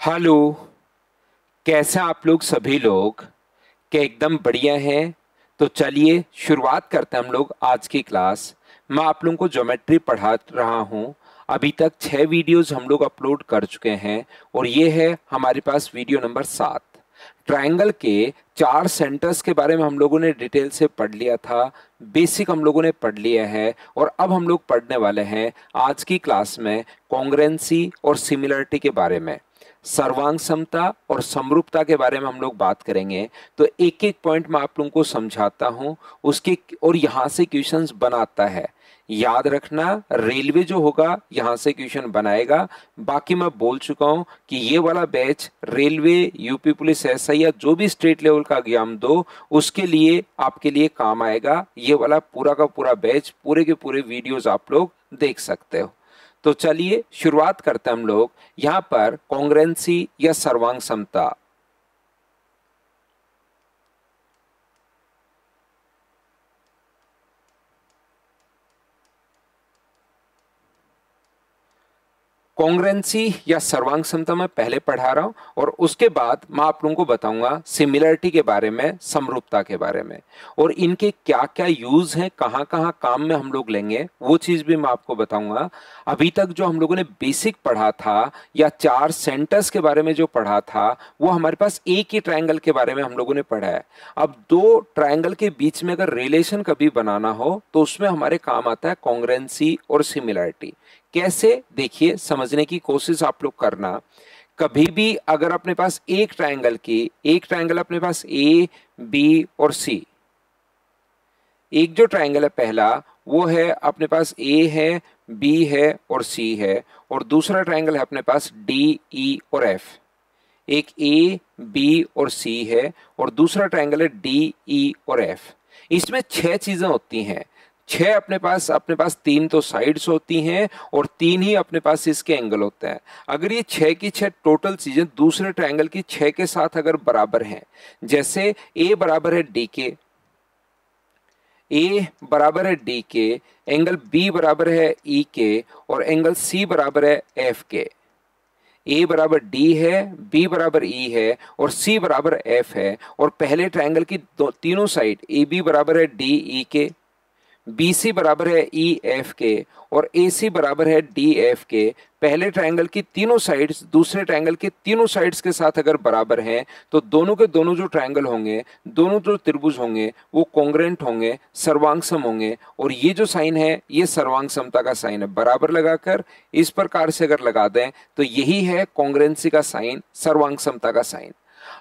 Hello. कैसे हैं आप लोग सभी लोग? क्या एकदम बढ़िया हैं? तो चलिए शुरुआत करते हैं हम लोग आज की क्लास। मैं आप लोगों को ज्योमेट्री पढ़ा रहा हूं। अभी तक 6 वीडियोस हम लोग अपलोड कर चुके हैं और ये है हमारे पास वीडियो नंबर 7। ट्रायंगल के 4 सेंटर्स के बारे में हम लोगों ने डिटेल से पढ़ लिया था। बेसिक हम लोगों ने पढ़ लिया है और अब हम लोग पढ़ने वाले हैं आज की क्लास में कॉन्ग्रुएंसी और सिमिलरिटी के बारे में। सर्वांग समता और समरूपता के बारे में हम लोग बात करेंगे। तो एक एक पॉइंट मैं आप लोगों को समझाता हूं उसके, और यहां से क्वेश्चंस बनाता है। याद रखना, रेलवे जो होगा यहां से क्वेश्चन बनाएगा। बाकी मैं बोल चुका हूं कि ये वाला batch railway, UP police, SI या जो भी स्टेट लेवल का एग्जाम दो उसके लिए आपके लिए काम आएगा। ये वाला पूरा का पूरा बैच, पूरे के पूरे वीडियोस आप लोग देख सकते हो। तो चलिए शुरुआत करते हैं हम लोग। यहां पर कॉन्ग्रुएंसी या सर्वांग समता। कॉन्ग्रुएंसी या सर्वांग समता मैं पहले पढ़ा रहा हूं और उसके बाद मैं आप लोगों को बताऊंगा सिमिलरिटी के बारे में, समरूपता के बारे में, और इनके क्या क्या यूज हैं, कहां कहां काम में हम लोग लेंगे वो चीज भी मैं आपको बताऊंगा। अभी तक जो हम लोगों ने बेसिक पढ़ा था या 4 सेंटर्स के बारे में जो पढ़ा था वो हमारे पास एक ही ट्रायंगल के बारे में हम लोगों ने पढ़ा है। अब दो ट्रायंगल के बीच में अगर रिलेशन कभी बनाना हो तो उसमें हमारे काम आता है कॉन्ग्रुएंसी और सिमिलरिटी। कैसे, देखिए समझने की कोशिश आप लोग करना। कभी भी अगर अपने पास एक ट्रायंगल अपने पास ए, बी और सी, एक जो ट्रायंगल है पहला वो है अपने पास ए है, बी है और सी है, और दूसरा ट्रायंगल है अपने पास डी, ई और एफ। एक ए, बी और सी है और दूसरा ट्रायंगल है डी, ई और एफ। इसमें 6 चीजें होती हैं। 6 अपने पास 3 तो साइड्स होती हैं और 3 ही अपने पास इसके एंगल होते हैं। अगर ये 6 की 6 टोटल चीजें दूसरे ट्रायंगल की 6 के साथ अगर बराबर हैं, जैसे ए बराबर है डी के, ए बराबर है डी के, एंगल बी बराबर है ई के और एंगल सी बराबर है एफ के। ए बराबर डी है, बी बराबर ई है और सी बराबर एफ है, और पहले ट्रायंगल की तीनों साइड ए बी बराबर है डी ई के, बी सी बराबर है ई एफ के और ए सी बराबर है डी एफ के। पहले ट्रायंगल की तीनों साइड्स दूसरे ट्रायंगल के तीनों साइड्स के साथ अगर बराबर हैं तो दोनों के दोनों जो ट्रायंगल होंगे, दोनों जो त्रिभुज होंगे वो कॉन्ग्रुएंट होंगे, सर्वांगसम होंगे। और ये जो साइन है ये सर्वांग समता का साइन है। बराबर लगाकर इस प्रकार से अगर लगा दें तो यही है कॉन्ग्रुएंसी का साइन, सर्वांग समता का साइन।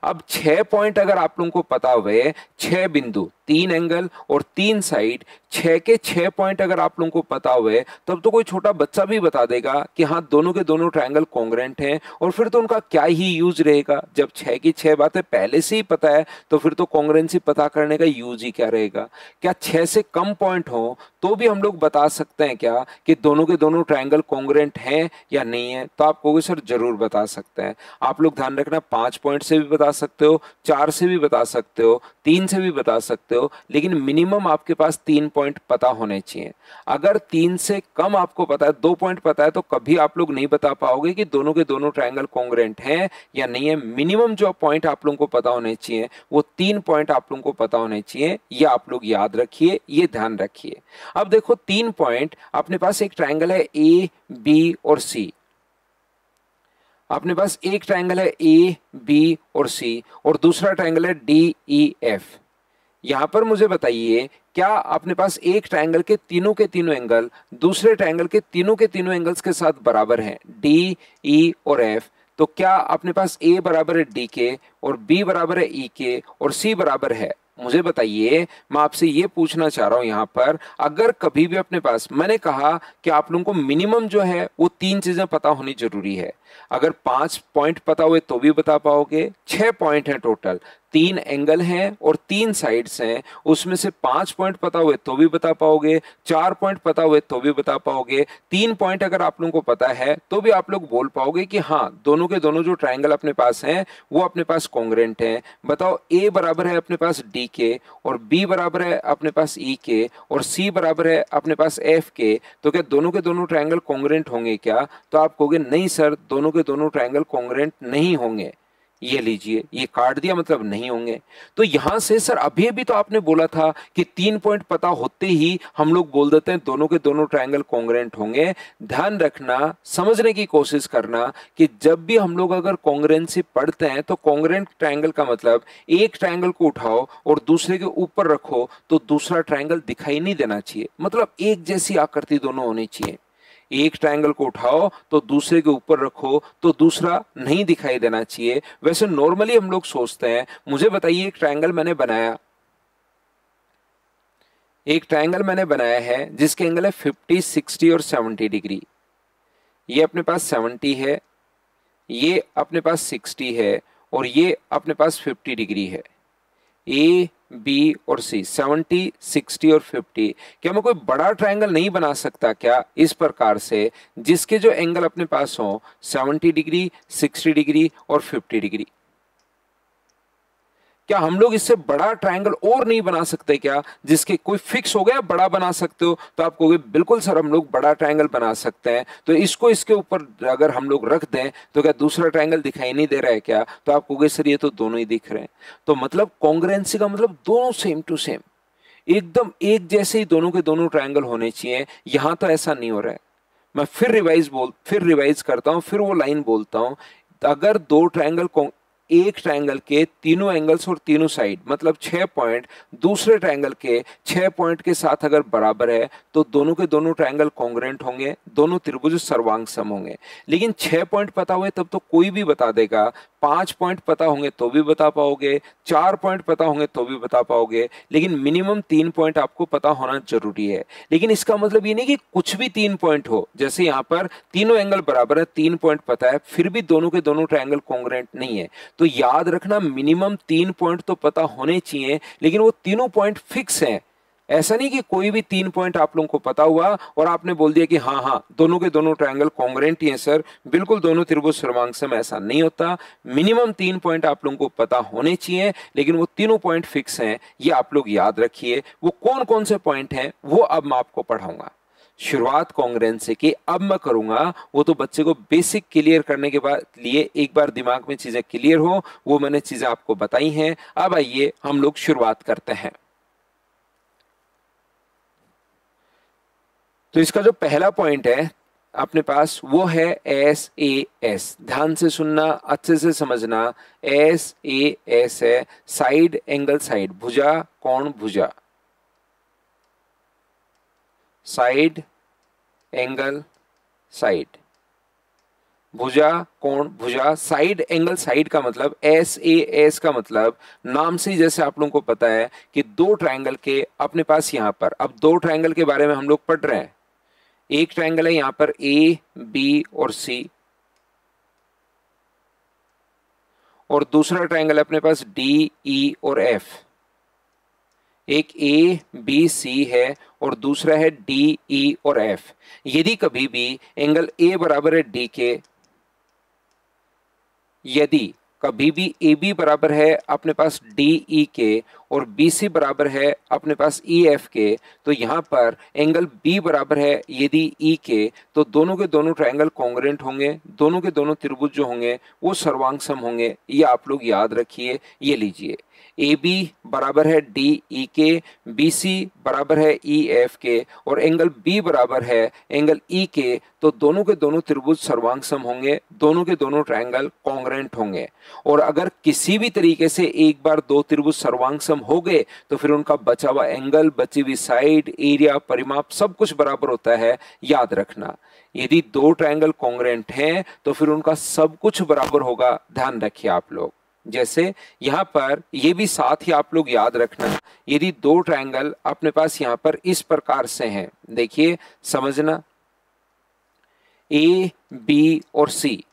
अब 6 पॉइंट अगर आप लोगों को पता हुए, 6 बिंदु, 3 एंगल और 3 साइड, 6 के 6 पॉइंट अगर आप लोगों को पता हुए तब तो कोई छोटा बच्चा भी बता देगा कि हाँ दोनों के दोनों ट्रायंगल कॉन्ग्रुएंट हैं। और फिर तो उनका क्या ही यूज रहेगा। जब 6 की 6 बातें पहले से ही पता है तो फिर तो कॉन्ग्रुएंसी पता करने का यूज ही क्या रहेगा। क्या 6 से कम पॉइंट हो तो भी हम लोग बता सकते हैं क्या कि दोनों के दोनों ट्रायंगल कॉन्ग्रुएंट हैं या नहीं है? तो आप कहोगे सर जरूर बता सकते हैं। आप लोग ध्यान रखना, 5 पॉइंट से भी बता सकते हो, 4 से भी बता सकते हो, 3 से भी बता सकते हो, लेकिन मिनिमम आपके पास 3 पॉइंट पता होने चाहिए। अगर 3 से कम आपको पता है, 2 पॉइंट पता है, तो कभी आप लोग नहीं बता पाओगे कि दोनों के दोनों ट्रायंगल कॉन्ग्रुएंट हैं या नहीं है। मिनिमम जो पॉइंट आप लोगों को पता होने चाहिए वो 3 पॉइंट आप लोगों को पता होने चाहिए। ये आप लोग याद रखिए, ये ध्यान रखिए। अब देखो 3 पॉइंट अपने पास, एक ट्रायंगल है ए, बी और सी। अपने पास एक ट्रायंगल है ए, बी और सी और दूसरा ट्रायंगल है डी, ई, एफ। यहां पर मुझे बताइए, क्या अपने पास एक ट्रायंगल के तीनों एंगल दूसरे ट्रायंगल के तीनों एंगल्स के साथ बराबर हैं, डी, ई और एफ? तो क्या अपने पास ए बराबर है डी के और बी बराबर है ई के और सी बराबर है? मुझे बताइए, मैं आपसे ये पूछना चाह रहा हूं यहां पर, अगर कभी भी अपने पास, मैंने कहा कि आप लोगों को मिनिमम जो है वो 3 चीजें पता होनी जरूरी है। अगर 5 पॉइंट पता हुए तो भी बता पाओगे। 6 पॉइंट है टोटल, 3 एंगल हैं और 3 साइड्स हैं, उसमें से 5 पॉइंट पता हुए तो भी बता पाओगे, 4 पॉइंट पता हुए तो भी बता पाओगे, 3 पॉइंट अगर आप लोगों को पता है तो भी आप लोग बोल पाओगे कि हाँ दोनों के दोनों जो ट्रायंगल अपने पास हैं वो अपने पास कॉन्ग्रुएंट हैं। बताओ ए बराबर है अपने पास डी के, और बी बराबर है अपने पास ई के, और सी बराबर है अपने पास एफ के, तो क्या दोनों के दोनों ट्रायंगल कॉन्ग्रुएंट होंगे क्या? तो आप कहोगे नहीं सर, दोनों के दोनों ट्रायंगल कॉन्ग्रुएंट नहीं होंगे। ये लीजिए, ये काट दिया, मतलब नहीं होंगे। तो यहां से सर अभी अभी तो आपने बोला था कि 3 पॉइंट पता होते ही हम लोग बोल देते हैं दोनों के दोनों ट्रायंगल कॉन्ग्रुएंट होंगे। ध्यान रखना, समझने की कोशिश करना कि जब भी हम लोग अगर कॉन्ग्रुएंसी पढ़ते हैं तो कॉन्ग्रुएंट ट्रायंगल का मतलब एक ट्रायंगल को उठाओ और दूसरे के ऊपर रखो तो दूसरा ट्रायंगल दिखाई नहीं देना चाहिए, मतलब एक जैसी आकृति दोनों होनी चाहिए। एक ट्रायंगल को उठाओ तो दूसरे के ऊपर रखो तो दूसरा नहीं दिखाई देना चाहिए। वैसे नॉर्मली हम लोग सोचते हैं, मुझे बताइए एक ट्रायंगल मैंने बनाया है जिसके एंगल है 50, 60 और 70 डिग्री। ये अपने पास 70 है, ये अपने पास 60 है और ये अपने पास 50 डिग्री है। ए, बी और सी, 70, 60 और 50। क्या मैं कोई बड़ा ट्रायंगल नहीं बना सकता क्या इस प्रकार से, जिसके जो एंगल अपने पास हो 70 डिग्री, 60 डिग्री और 50 डिग्री? क्या हम लोग इससे बड़ा ट्रायंगल और नहीं बना सकते क्या, जिसके कोई फिक्स हो गया बड़ा बना सकते हो? तो आप कहोगे बिल्कुल सर हम लोग बड़ा ट्रायंगल बना सकते हैं। तो इसको इसके ऊपर अगर हम लोग रख दें तो क्या दूसरा ट्रायंगल दिखाई नहीं दे रहा है क्या? तो आप कहोगे सर ये तो दोनों ही दिख रहे हैं। तो मतलब कॉन्ग्रुएंसी का मतलब दोनों सेम टू सेम, एकदम एक जैसे ही दोनों के दोनों ट्रायंगल होने चाहिए। यहां तो ऐसा नहीं हो रहा है। मैं फिर रिवाइज करता हूं, फिर वो लाइन बोलता हूं। अगर दो ट्रायंगल, एक ट्रायंगल के तीनों एंगल्स और तीनों साइड मतलब 6 पॉइंट दूसरे ट्रायंगल के 6 पॉइंट के साथ अगर बराबर है तो दोनों के दोनों ट्रायंगल कॉन्ग्रुएंट होंगे, दोनों त्रिभुज सर्वांग सम होंगे। लेकिन 6 पॉइंट पता हुए तब तो कोई भी बता देगा, 5 पॉइंट पता होंगे तो भी बता पाओगे, 4 पॉइंट पता होंगे तो भी बता पाओगे, लेकिन मिनिमम 3 पॉइंट आपको पता होना जरूरी है। लेकिन इसका मतलब ये नहीं कि कुछ भी 3 पॉइंट हो, जैसे यहाँ पर तीनों एंगल बराबर है, 3 पॉइंट पता है, फिर भी दोनों के दोनों ट्रायंगल कॉन्ग्रुएंट नहीं है। तो याद रखना मिनिमम 3 पॉइंट तो पता होने चाहिए, लेकिन वो तीनों पॉइंट फिक्स हैं। ऐसा नहीं कि कोई भी 3 पॉइंट आप लोगों को पता हुआ और आपने बोल दिया कि हाँ हाँ दोनों के दोनों ट्रायंगल कॉन्ग्रुएंट ही हैं सर, बिल्कुल दोनों त्रिभुज सर्वांग सम। ऐसा नहीं होता। मिनिमम 3 पॉइंट आप लोगों को पता होने चाहिए, लेकिन वो तीनों पॉइंट फिक्स हैं, ये आप लोग याद रखिए। वो कौन कौन से पॉइंट हैं वो अब मैं आपको पढ़ाऊंगा। शुरुआत कॉन्ग्रुएंसी की अब मैं करूंगा, वो तो बच्चे को बेसिक क्लियर करने के बाद लिए एक बार दिमाग में चीजें क्लियर हो, वो मैंने चीजें आपको बताई हैं। अब आइए हम लोग शुरुआत करते हैं। तो इसका जो पहला पॉइंट है अपने पास वो है एस ए एस। ध्यान से सुनना, अच्छे से समझना। एस ए एस है साइड एंगल साइड, भुजा कोण भुजा, साइड एंगल साइड, भुजा कोण भुजा, साइड एंगल साइड का मतलब एस ए एस का मतलब नाम से ही जैसे आप लोगों को पता है कि दो ट्रायंगल के अपने पास यहां पर, अब दो ट्रायंगल के बारे में हम लोग पढ़ रहे हैं। एक ट्रायंगल है यहां पर ए बी और सी, और दूसरा ट्रायंगल अपने पास डी ई और एफ। एक ए बी सी है और दूसरा है डी ई और एफ। यदि कभी भी एंगल ए बराबर है डी के, यदि कभी भी ए बी बराबर है अपने पास डी ई के और बी सी बराबर है अपने पास ई एफ के, तो यहां पर एंगल बी बराबर है यदि ई के, तो दोनों के दोनों ट्रायंगल कॉन्ग्रुएंट होंगे, दोनों के दोनों त्रिभुज जो होंगे वो सर्वांग सम होंगे। ये आप लोग याद रखिए। ये लीजिए, ए बी बराबर है डी ई के, बी सी बराबर है ई एफ के, और एंगल बी बराबर है एंगल ई के, तो दोनों के दोनों त्रिभुज सर्वांग सम होंगे, दोनों के दोनों ट्रायंगल कॉन्ग्रुएंट होंगे। और अगर किसी भी तरीके से एक बार दो त्रिभुज सर्वांग सम हो गए तो फिर उनका बचा हुआ एंगल, बची हुई साइड, एरिया, परिमाप सब कुछ बराबर होता है। याद रखना, यदि दो ट्रायंगल कॉन्ग्रुएंट हैं तो फिर उनका सब कुछ बराबर होगा। ध्यान रखिए आप लोग। जैसे यहां पर ये भी साथ ही आप लोग याद रखना, यदि दो ट्रायंगल अपने पास यहां पर इस प्रकार से हैं, देखिए समझना, ए बी और सी,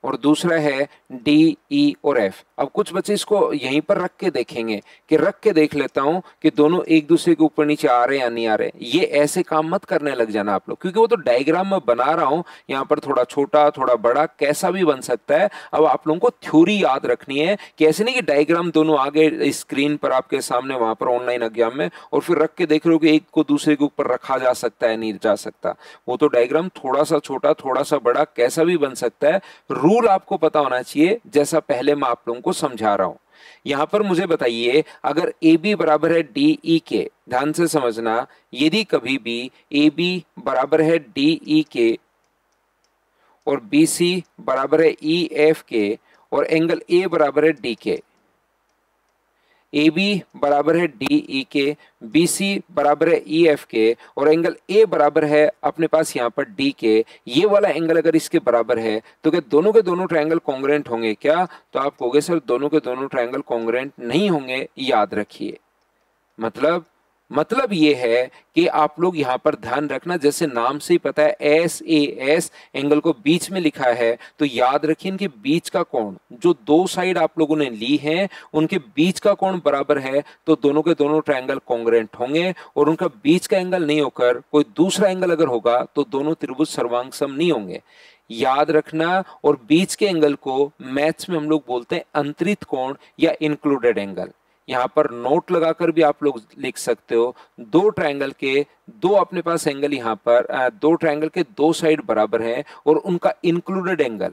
और दूसरा है डी, ई और एफ। अब कुछ बच्चे इसको यहीं पर रख के देखेंगे कि रख के देख लेता हूं कि दोनों एक दूसरे के ऊपर नीचे आ रहे हैं या नहीं आ रहे। ये ऐसे काम मत करने लग जाना आप लोग, क्योंकि वो तो डायग्राम में बना रहा हूं, यहाँ पर थोड़ा छोटा थोड़ा बड़ा कैसा भी बन सकता है। अब आप लोगों को थ्योरी याद रखनी है कि ऐसे नहीं कि डायग्राम दोनों आगे स्क्रीन पर आपके सामने वहां पर ऑनलाइन एग्जाम में, और फिर रख के देख रहे हो कि एक को दूसरे के ऊपर रखा जा सकता है नहीं जा सकता। वो तो डायग्राम थोड़ा सा छोटा थोड़ा सा बड़ा कैसा भी बन सकता है। रूल आपको पता होना चाहिए, जैसा पहले मैं आप लोगों को समझा रहा हूं। यहां पर मुझे बताइए, अगर ए बी बराबर है डी ई के, ध्यान से समझना, यदि कभी भी ए बी बराबर है डी ई के और बी सी बराबर है ई एफ के और एंगल ए बराबर है डी के, ए बी बराबर है डी ई के, बी सी बराबर है ई एफ के और एंगल ए बराबर है अपने पास यहाँ पर डी के, ये वाला एंगल अगर इसके बराबर है तो क्या दोनों के दोनों ट्रायंगल कॉन्ग्रुएंट होंगे क्या? तो आप कहोगे सर दोनों के दोनों ट्रायंगल कॉन्ग्रुएंट नहीं होंगे। याद रखिए, मतलब ये है कि आप लोग यहां पर ध्यान रखना, जैसे नाम से ही पता है एस ए एस, एंगल को बीच में लिखा है, तो याद रखिए इनके बीच का कोण, जो दो साइड आप लोगों ने ली है उनके बीच का कोण बराबर है, तो दोनों के दोनों ट्रायंगल कॉन्ग्रुएंट होंगे। और उनका बीच का एंगल नहीं होकर कोई दूसरा एंगल अगर होगा तो दोनों त्रिभुज सर्वांगसम नहीं होंगे। याद रखना। और बीच के एंगल को मैथ्स में हम लोग बोलते हैं अंतरित कोण या इंक्लूडेड एंगल। यहां पर नोट लगाकर भी आप लोग लिख सकते हो, दो ट्रायंगल के दो अपने पास एंगल, यहां पर दो ट्रायंगल के दो साइड बराबर हैं और उनका इंक्लूडेड एंगल,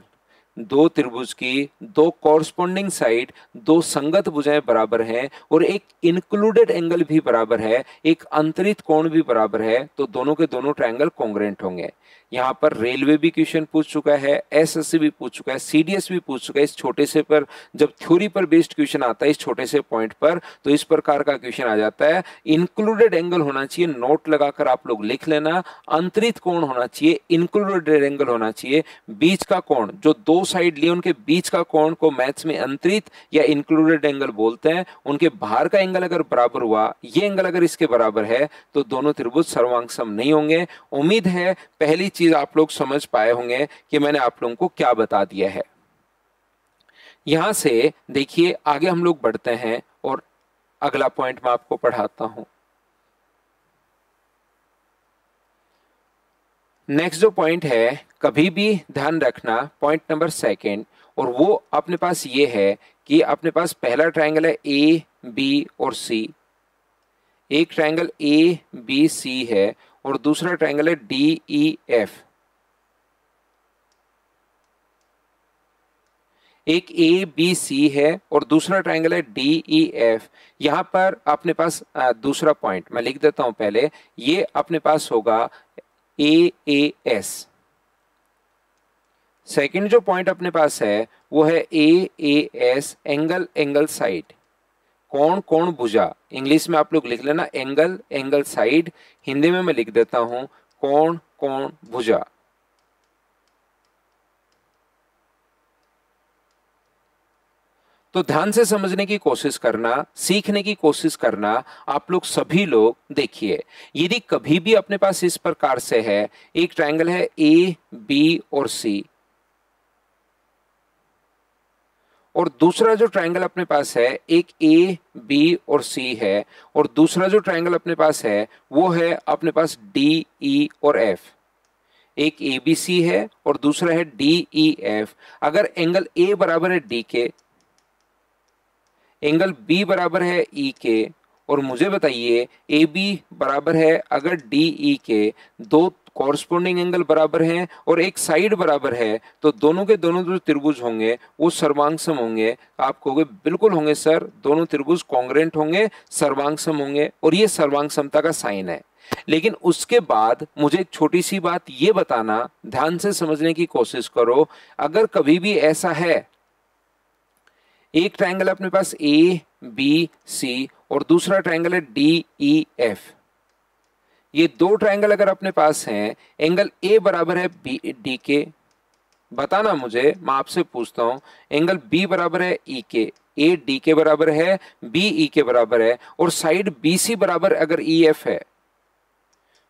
दो त्रिभुज की दो कॉरस्पॉन्डिंग साइड, दो संगत भुजाएं बराबर हैं और एक इंक्लूडेड एंगल भी बराबर है, एक अंतरित कोण भी बराबर है, तो दोनों के दोनों ट्रायंगल कॉन्ग्रुएंट होंगे। यहाँ पर रेलवे भी क्वेश्चन पूछ चुका है, एसएससी भी पूछ चुका है, सीडीएस भी पूछ चुका है। इस छोटे से पर जब थ्योरी पर बेस्ड क्वेश्चन आता है इस छोटे से पॉइंट पर, तो इस प्रकार का क्वेश्चन आ जाता है। इंक्लूडेड एंगल होना चाहिए, नोट लगाकर आप लोग लिख लेना, अंतरित कोण होना चाहिए, इंक्लूडेड एंगल होना चाहिए, बीच का कोण, जो दो साइड लिए उनके बीच का कोण को मैथ्स में अंतरित या इंक्लूडेड एंगल बोलते हैं। उनके बाहर का एंगल अगर बराबर हुआ, ये एंगल अगर इसके बराबर है, तो दोनों त्रिभुज सर्वांगसम नहीं होंगे। उम्मीद है पहली चीज आप लोग समझ पाए होंगे कि मैंने आप लोगों को क्या बता दिया है। यहां से देखिए आगे हम लोग बढ़ते हैं और अगला पॉइंट मैं आपको पढ़ाता हूं। नेक्स्ट जो पॉइंट है, कभी भी ध्यान रखना, पॉइंट नंबर सेकंड, और वो अपने पास ये है कि अपने पास पहला ट्रायंगल है ए बी और सी, एक ट्रायंगल ए बी सी है और दूसरा ट्रायंगल है डी ई एफ। एक ए बी सी है और दूसरा ट्रायंगल है डी ई एफ। यहां पर अपने पास दूसरा पॉइंट मैं लिख देता हूं पहले, ये अपने पास होगा ए ए एस। सेकंड जो पॉइंट अपने पास है वो है A A S, angle angle side, कोण कोण भुजा। इंग्लिश में आप लोग लिख लेना एंगल एंगल साइड, हिंदी में मैं लिख देता हूं कोण कोण भुजा। तो ध्यान से समझने की कोशिश करना, सीखने की कोशिश करना आप लोग सभी लोग। देखिए यदि कभी भी अपने पास इस प्रकार से है, एक ट्रायंगल है ए बी और सी, और दूसरा जो ट्रायंगल अपने पास है एक ए बी और सी है, और दूसरा जो ट्रायंगल अपने पास है वो है अपने पास डी ई और एफ। एक ए बी सी है और दूसरा है डी ई एफ। अगर एंगल ए बराबर है डी के, एंगल बी बराबर है ई के, और मुझे बताइए ए बी बराबर है अगर डी ई के, दो कॉरस्पॉन्डिंग एंगल बराबर हैं और एक साइड बराबर है, तो दोनों के दोनों जो त्रिभुज होंगे वो सर्वांगसम होंगे। आप कहोगे बिल्कुल होंगे सर, दोनों त्रिभुज कॉन्ग्रुएंट होंगे, सर्वांगसम होंगे, और ये सर्वांगसमता का साइन है। लेकिन उसके बाद मुझे एक छोटी सी बात ये बताना, ध्यान से समझने की कोशिश करो। अगर कभी भी ऐसा है, एक ट्रायंगल अपने पास ए बी सी और दूसरा ट्रायंगल है डी ई एफ, ये दो ट्रायंगल अगर अपने पास हैं, एंगल ए बराबर है बी डी के, बताना मुझे, मैं आपसे पूछता हूं, एंगल बी बराबर है ई के, ए डी के बराबर है, बी ई के बराबर है, और साइड बी सी बराबर अगर ई एफ है,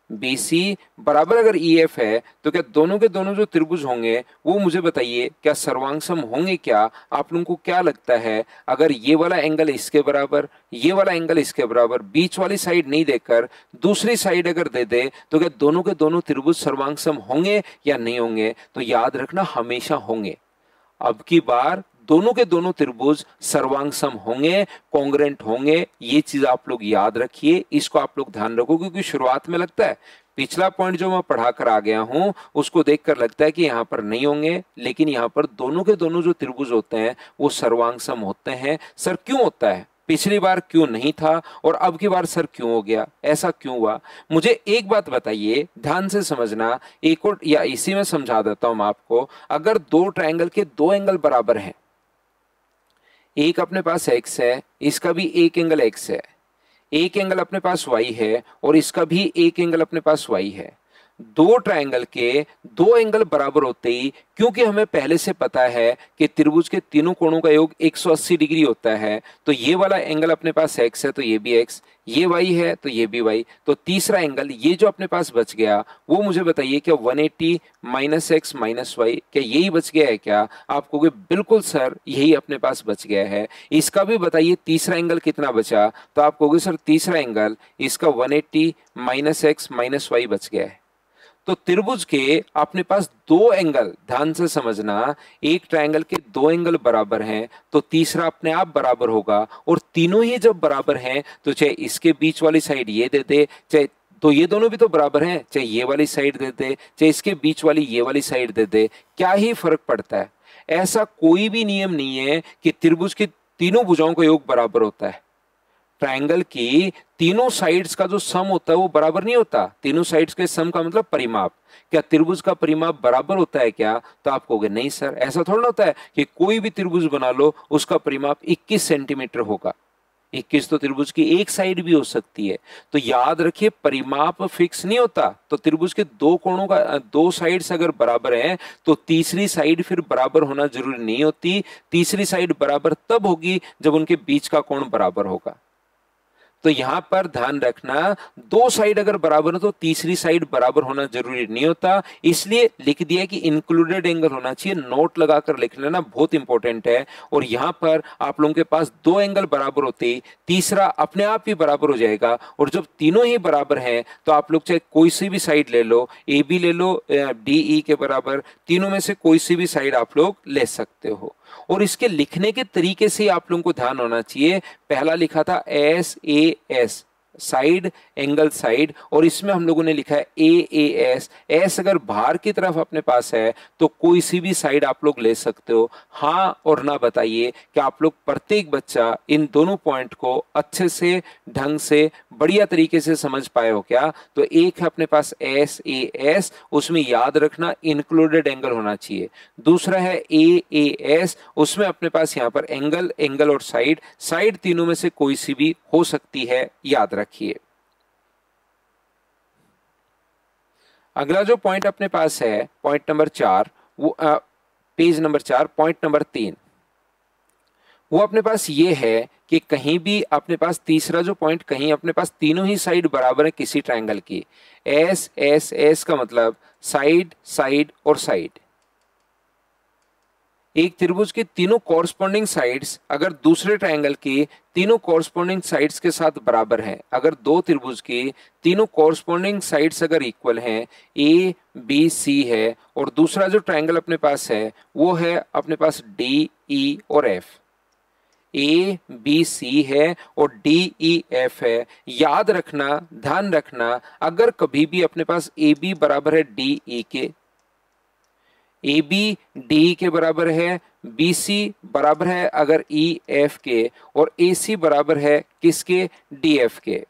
BC बराबर अगर EF है तो क्या दोनों के दोनों जो त्रिभुज होंगे वो मुझे बताइए क्या सर्वांग सम होंगे क्या? आप लोगों को क्या लगता है अगर ये वाला एंगल इसके बराबर, ये वाला एंगल इसके बराबर, बीच वाली साइड नहीं देकर दूसरी साइड अगर दे दे तो क्या दोनों के दोनों त्रिभुज सर्वांग सम होंगे या नहीं होंगे? तो याद रखना हमेशा होंगे। अब की बार दोनों के दोनों त्रिभुज सर्वांग सम होंगे, कॉन्ग्रेंट होंगे, ये चीज आप लोग याद रखिए, इसको आप लोग ध्यान रखो, क्योंकि शुरुआत में लगता है पिछला पॉइंट जो मैं पढ़ा कर आ गया हूं उसको देखकर लगता है कि यहां पर नहीं होंगे, लेकिन यहां पर दोनों के दोनों जो त्रिभुज होते हैं वो सर्वांग सम होते हैं। सर क्यों होता है? पिछली बार क्यों नहीं था और अब की बार सर क्यों हो गया? ऐसा क्यों हुआ? मुझे एक बात बताइए, ध्यान से समझना, एक और या इसी में समझा देता हूं मैं आपको। अगर दो ट्रायंगल के दो एंगल बराबर हैं, एक अपने पास x है, इसका भी एक एंगल x है, एक एंगल अपने पास y है और इसका भी एक एंगल अपने पास y है, दो ट्रायंगल के दो एंगल बराबर होते ही, क्योंकि हमें पहले से पता है कि त्रिभुज के तीनों कोणों का योग 180 डिग्री होता है, तो ये वाला एंगल अपने पास x है तो ये भी x, ये y है तो ये भी y, तो तीसरा एंगल ये जो अपने पास बच गया वो मुझे बताइए क्या 180 माइनस x माइनस y क्या यही बच गया है क्या? आप कहोगे बिल्कुल सर यही अपने पास बच गया है। इसका भी बताइए तीसरा एंगल कितना बचा? तो आप कहोगे सर तीसरा एंगल इसका 180 माइनस x माइनस y बच गया है। तो त्रिभुज के अपने पास दो एंगल, ध्यान से समझना, एक ट्रायंगल के दो एंगल बराबर हैं तो तीसरा अपने आप बराबर होगा, और तीनों ही जब बराबर हैं तो चाहे इसके बीच वाली साइड ये दे दे, चाहे तो ये दोनों भी तो बराबर हैं, चाहे ये वाली साइड दे दे, चाहे इसके बीच वाली ये वाली साइड दे दे, क्या ही फर्क पड़ता है? ऐसा कोई भी नियम नहीं है कि त्रिभुज की तीनों भुजाओं का योग बराबर होता है। ट्रायंगल की तीनों साइड्स का जो सम होता है वो बराबर नहीं होता। तीनों साइड्स के सम का मतलब परिमाप। क्या त्रिभुज का परिमाप बराबर होता है क्या? तो आप कहोगे नहीं सर, ऐसा थोड़ा होता है कि कोई भी त्रिभुज बना लो उसका परिमाप 21 सेंटीमीटर होगा। 21 तो त्रिभुज की एक साइड भी हो सकती है। तो याद रखिए परिमाप फिक्स नहीं होता। तो त्रिभुज के दो कोणों का दो साइड्स अगर बराबर हैं तो तीसरी साइड फिर बराबर होना जरूरी नहीं होती। तीसरी साइड बराबर तब होगी जब उनके बीच का कोण बराबर होगा। तो यहां पर ध्यान रखना, दो साइड अगर बराबर हो तो तीसरी साइड बराबर होना जरूरी नहीं होता, इसलिए लिख दिया कि इंक्लूडेड एंगल होना चाहिए। नोट लगाकर लिख लेना, बहुत इंपॉर्टेंट है। और यहां पर आप लोगों के पास दो एंगल बराबर होते ही तीसरा अपने आप ही बराबर हो जाएगा, और जब तीनों ही बराबर हैं तो आप लोग चाहे कोई सी भी साइड ले लो, ए बी ले लो, डी ई के बराबर, तीनों में से कोई सी भी साइड आप लोग ले सकते हो। और इसके लिखने के तरीके से आप लोगों को ध्यान होना चाहिए। पहला लिखा था SAS, साइड एंगल साइड, और इसमें हम लोगों ने लिखा है AAS। एस अगर बाहर की तरफ अपने पास है तो कोई सी भी साइड आप लोग ले सकते हो। हाँ और ना बताइए कि आप लोग प्रत्येक बच्चा इन दोनों पॉइंट को अच्छे से ढंग से बढ़िया तरीके से समझ पाए हो क्या? तो एक है अपने पास SAS, उसमें याद रखना इंक्लूडेड एंगल होना चाहिए। दूसरा है AAS, उसमें अपने पास यहाँ पर एंगल, एंगल और साइड, साइड तीनों में से कोई सी भी हो सकती है, याद रखिए। अगला जो पॉइंट अपने पास है, पॉइंट नंबर 4, वो पेज नंबर 4, पॉइंट नंबर 3, वो अपने पास ये है कि कहीं भी अपने पास तीसरा जो पॉइंट, कहीं अपने पास तीनों ही साइड बराबर है किसी ट्रायंगल की। एस का मतलब साइड, साइड और साइड। एक त्रिभुज की तीनों कॉरस्पॉन्डिंग साइड्स अगर दूसरे ट्रायंगल की तीनों कॉरस्पॉन्डिंग साइड्स के साथ बराबर हैं, अगर दो त्रिभुज की तीनों कॉरस्पॉन्डिंग साइड्स अगर इक्वल हैं, ए बी सी है, और दूसरा जो ट्रायंगल अपने पास है वो है अपने पास डी ई और एफ। ए बी सी है और डी ई एफ है। याद रखना, ध्यान रखना, अगर कभी भी अपने पास ए बी बराबर है डी ई के, ए बी डी के बराबर है, बी सी बराबर है अगर ई एफ के, और ए सी बराबर है किसके? डी एफ के।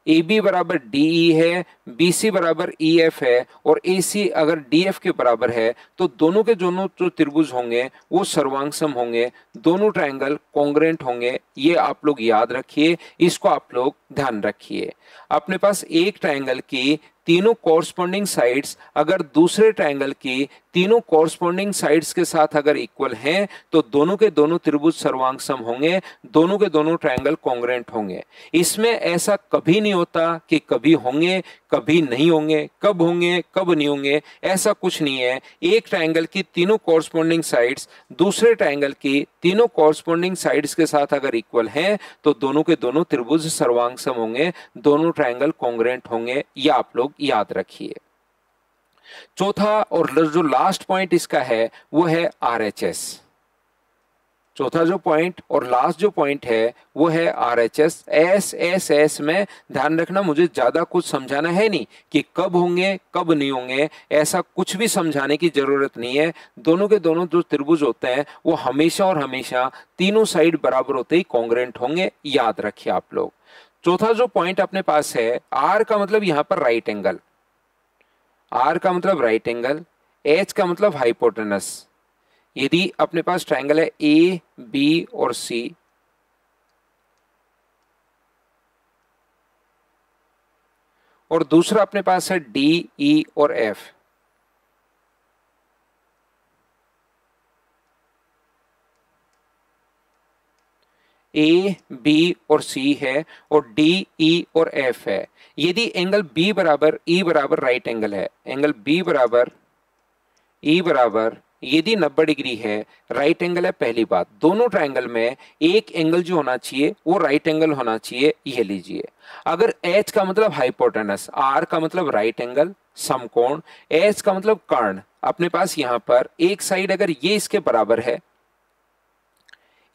ए बी बराबर डी ई है, बी सी बराबर ई एफ है, और ए सी अगर डी एफ के बराबर है तो दोनों के दोनों जो त्रिभुज होंगे वो सर्वांगसम होंगे, दोनों ट्रायंगल कॉन्ग्रेंट होंगे। ये आप लोग याद रखिए, इसको आप लोग ध्यान रखिए। अपने पास एक ट्रायंगल की तीनों कॉरस्पॉन्डिंग साइड्स अगर दूसरे ट्रायंगल की तीनों कॉरस्पॉन्डिंग साइड्स के साथ अगर इक्वल हैं तो दोनों के दोनों त्रिभुज सर्वांगसम होंगे, दोनों के दोनों ट्रायंगल कॉन्ग्रेंट होंगे। इसमें ऐसा कभी नहीं होता कि कभी होंगे, कभी नहीं होंगे, कब होंगे, कब नहीं होंगे, ऐसा कुछ नहीं है। एक ट्रायंगल की तीनों कॉरस्पॉन्डिंग साइड्स दूसरे ट्रायंगल की तीनों कॉरस्पॉन्डिंग साइड्स के साथ अगर इक्वल हैं तो दोनों के दोनों त्रिभुज सर्वांग सम होंगे, दोनों ट्रायंगल कॉन्ग्रुएंट होंगे। ये आप लोग याद रखिए। चौथा और जो लास्ट पॉइंट इसका है वो है RHS। चौथा जो पॉइंट और लास्ट जो पॉइंट है वो है RHS। एस में ध्यान रखना, मुझे ज्यादा कुछ समझाना है नहीं कि कब होंगे कब नहीं होंगे, ऐसा कुछ भी समझाने की जरूरत नहीं है। दोनों के दोनों जो त्रिभुज होते हैं वो हमेशा और हमेशा तीनों साइड बराबर होते ही कॉन्ग्रुएंट होंगे, याद रखिए आप लोग। चौथा जो पॉइंट अपने पास है, R का मतलब यहां पर राइट एंगल, R का मतलब राइट एंगल, H का मतलब हाइपोटेनस। यदि अपने पास ट्रायंगल है A, B और C, और दूसरा अपने पास है D, E और F, A, B और C है और D, E और F है। यदि एंगल B बराबर E बराबर राइट एंगल है, एंगल B बराबर E बराबर यदि 90 डिग्री है, राइट एंगल है, पहली बात दोनों ट्रायंगल में एक एंगल जो होना चाहिए वो राइट एंगल होना चाहिए। ये लीजिए, अगर H का मतलब हाइपोटेनस, R का मतलब राइट एंगल समकोण, H का मतलब कर्ण, अपने पास यहां पर एक साइड अगर ये इसके बराबर है,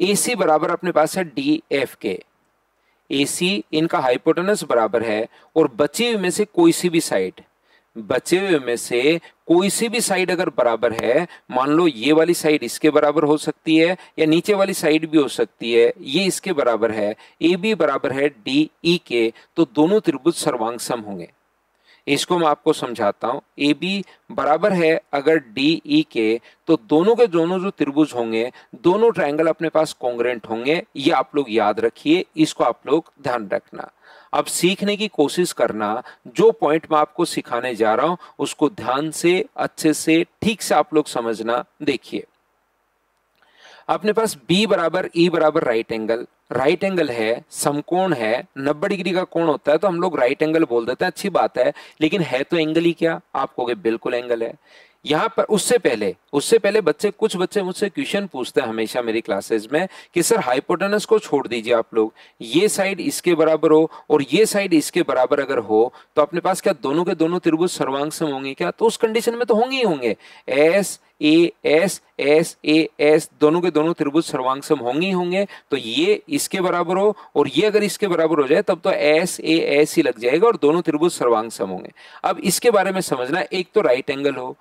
AC बराबर अपने पास है DF के, AC इनका हाइपोटेनस बराबर है, और बचे हुए में से कोई सी भी साइड, बचे हुए में से कोई सी भी साइड अगर बराबर है, मान लो ये वाली साइड इसके बराबर हो सकती है या नीचे वाली साइड भी हो सकती है, ये इसके बराबर है, AB बराबर है DE के, तो दोनों त्रिभुज सर्वांग सम होंगे। इसको मैं आपको समझाता हूं। AB बराबर है अगर DE के, तो दोनों के दोनों जो त्रिभुज होंगे, दोनों ट्रायंगल अपने पास कॉन्ग्रुएंट होंगे। ये आप लोग याद रखिए, इसको आप लोग ध्यान रखना। अब सीखने की कोशिश करना, जो पॉइंट मैं आपको सिखाने जा रहा हूं उसको ध्यान से, अच्छे से, ठीक से आप लोग समझना। देखिए, अपने पास B बराबर E बराबर राइट एंगल, राइट एंगल है, समकोण है, 90 डिग्री का कोण होता है तो हम लोग राइट एंगल बोल देते हैं, अच्छी बात है, लेकिन है तो एंगल ही क्या? आप कहोगे बिल्कुल एंगल है। यहां पर उससे पहले कुछ बच्चे मुझसे क्वेश्चन पूछते हैं हमेशा मेरी क्लासेस में कि सर हाइपोटेनस को छोड़ दीजिए आप लोग, ये साइड इसके बराबर हो और ये साइड इसके बराबर अगर हो तो अपने पास क्या दोनों के दोनों त्रिभुज सर्वांग सम होंगे क्या? तो उस कंडीशन में तो होंगे ही होंगे। एस ए एस दोनों के दोनों त्रिभुज सर्वांग सम होंगे ही होंगे। तो ये इसके बराबर हो और ये अगर इसके बराबर हो जाए तब तो एस ए एस ही लग जाएगा और दोनों त्रिभुज सर्वांग सम होंगे। अब इसके बारे में समझना, एक तो राइट एंगल हो,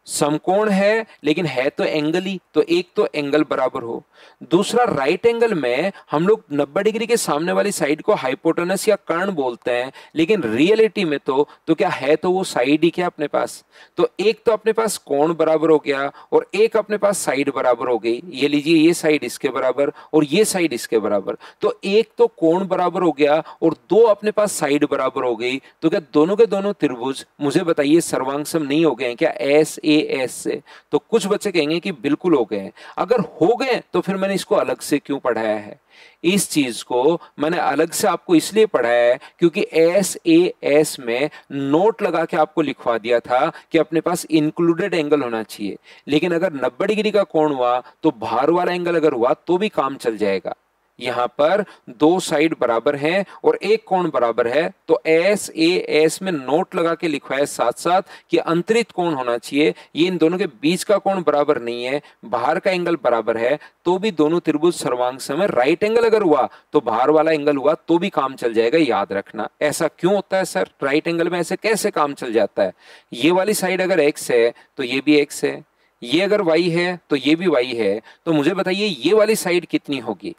समकोण है लेकिन है तो एंगल ही, तो एक तो एंगल बराबर हो। दूसरा, राइट एंगल में हम लोग 90 डिग्री के सामने वाली साइड को हाइपोटेनस या कर्ण बोलते हैं, लेकिन रियलिटी में तो क्या है, तो वो साइड ही क्या अपने पास। तो एक तो अपने पास कोण बराबर हो गया और एक अपने पास साइड बराबर हो गई। ये लीजिए, ये साइड इसके बराबर और ये साइड इसके बराबर, तो एक तो कोण बराबर हो गया और दो अपने पास साइड बराबर हो गई। तो क्या दोनों के दोनों त्रिभुज, मुझे बताइए, सर्वांग सम नहीं हो गए हैं क्या एस ए एस से? तो कुछ बच्चे कहेंगे कि बिल्कुल हो गए हैं। अगर हो गए तो फिर मैंने इसको अलग से क्यों पढ़ाया है? इस चीज को मैंने अलग से आपको इसलिए पढ़ाया है क्योंकि एस ए एस में नोट लगा के आपको लिखवा दिया था कि अपने पास इंक्लूडेड एंगल होना चाहिए, लेकिन अगर 90 डिग्री का कोण हुआ तो बाहर वाला एंगल अगर हुआ तो भी काम चल जाएगा। यहां पर दो साइड बराबर हैं और एक कोण बराबर है, तो एस ए एस में नोट लगा के लिखवाया साथ साथ कि अंतरित कोण होना चाहिए। ये इन दोनों के बीच का कोण बराबर नहीं है, बाहर का एंगल बराबर है, तो भी दोनों त्रिभुज सर्वांग सम है। राइट एंगल अगर हुआ तो बाहर वाला एंगल हुआ तो भी काम चल जाएगा, याद रखना। ऐसा क्यों होता है सर? राइट एंगल में ऐसे कैसे काम चल जाता है? ये वाली साइड अगर एक्स है तो ये भी एक्स है, ये अगर वाई है तो ये भी वाई है, तो मुझे बताइए ये वाली साइड कितनी होगी?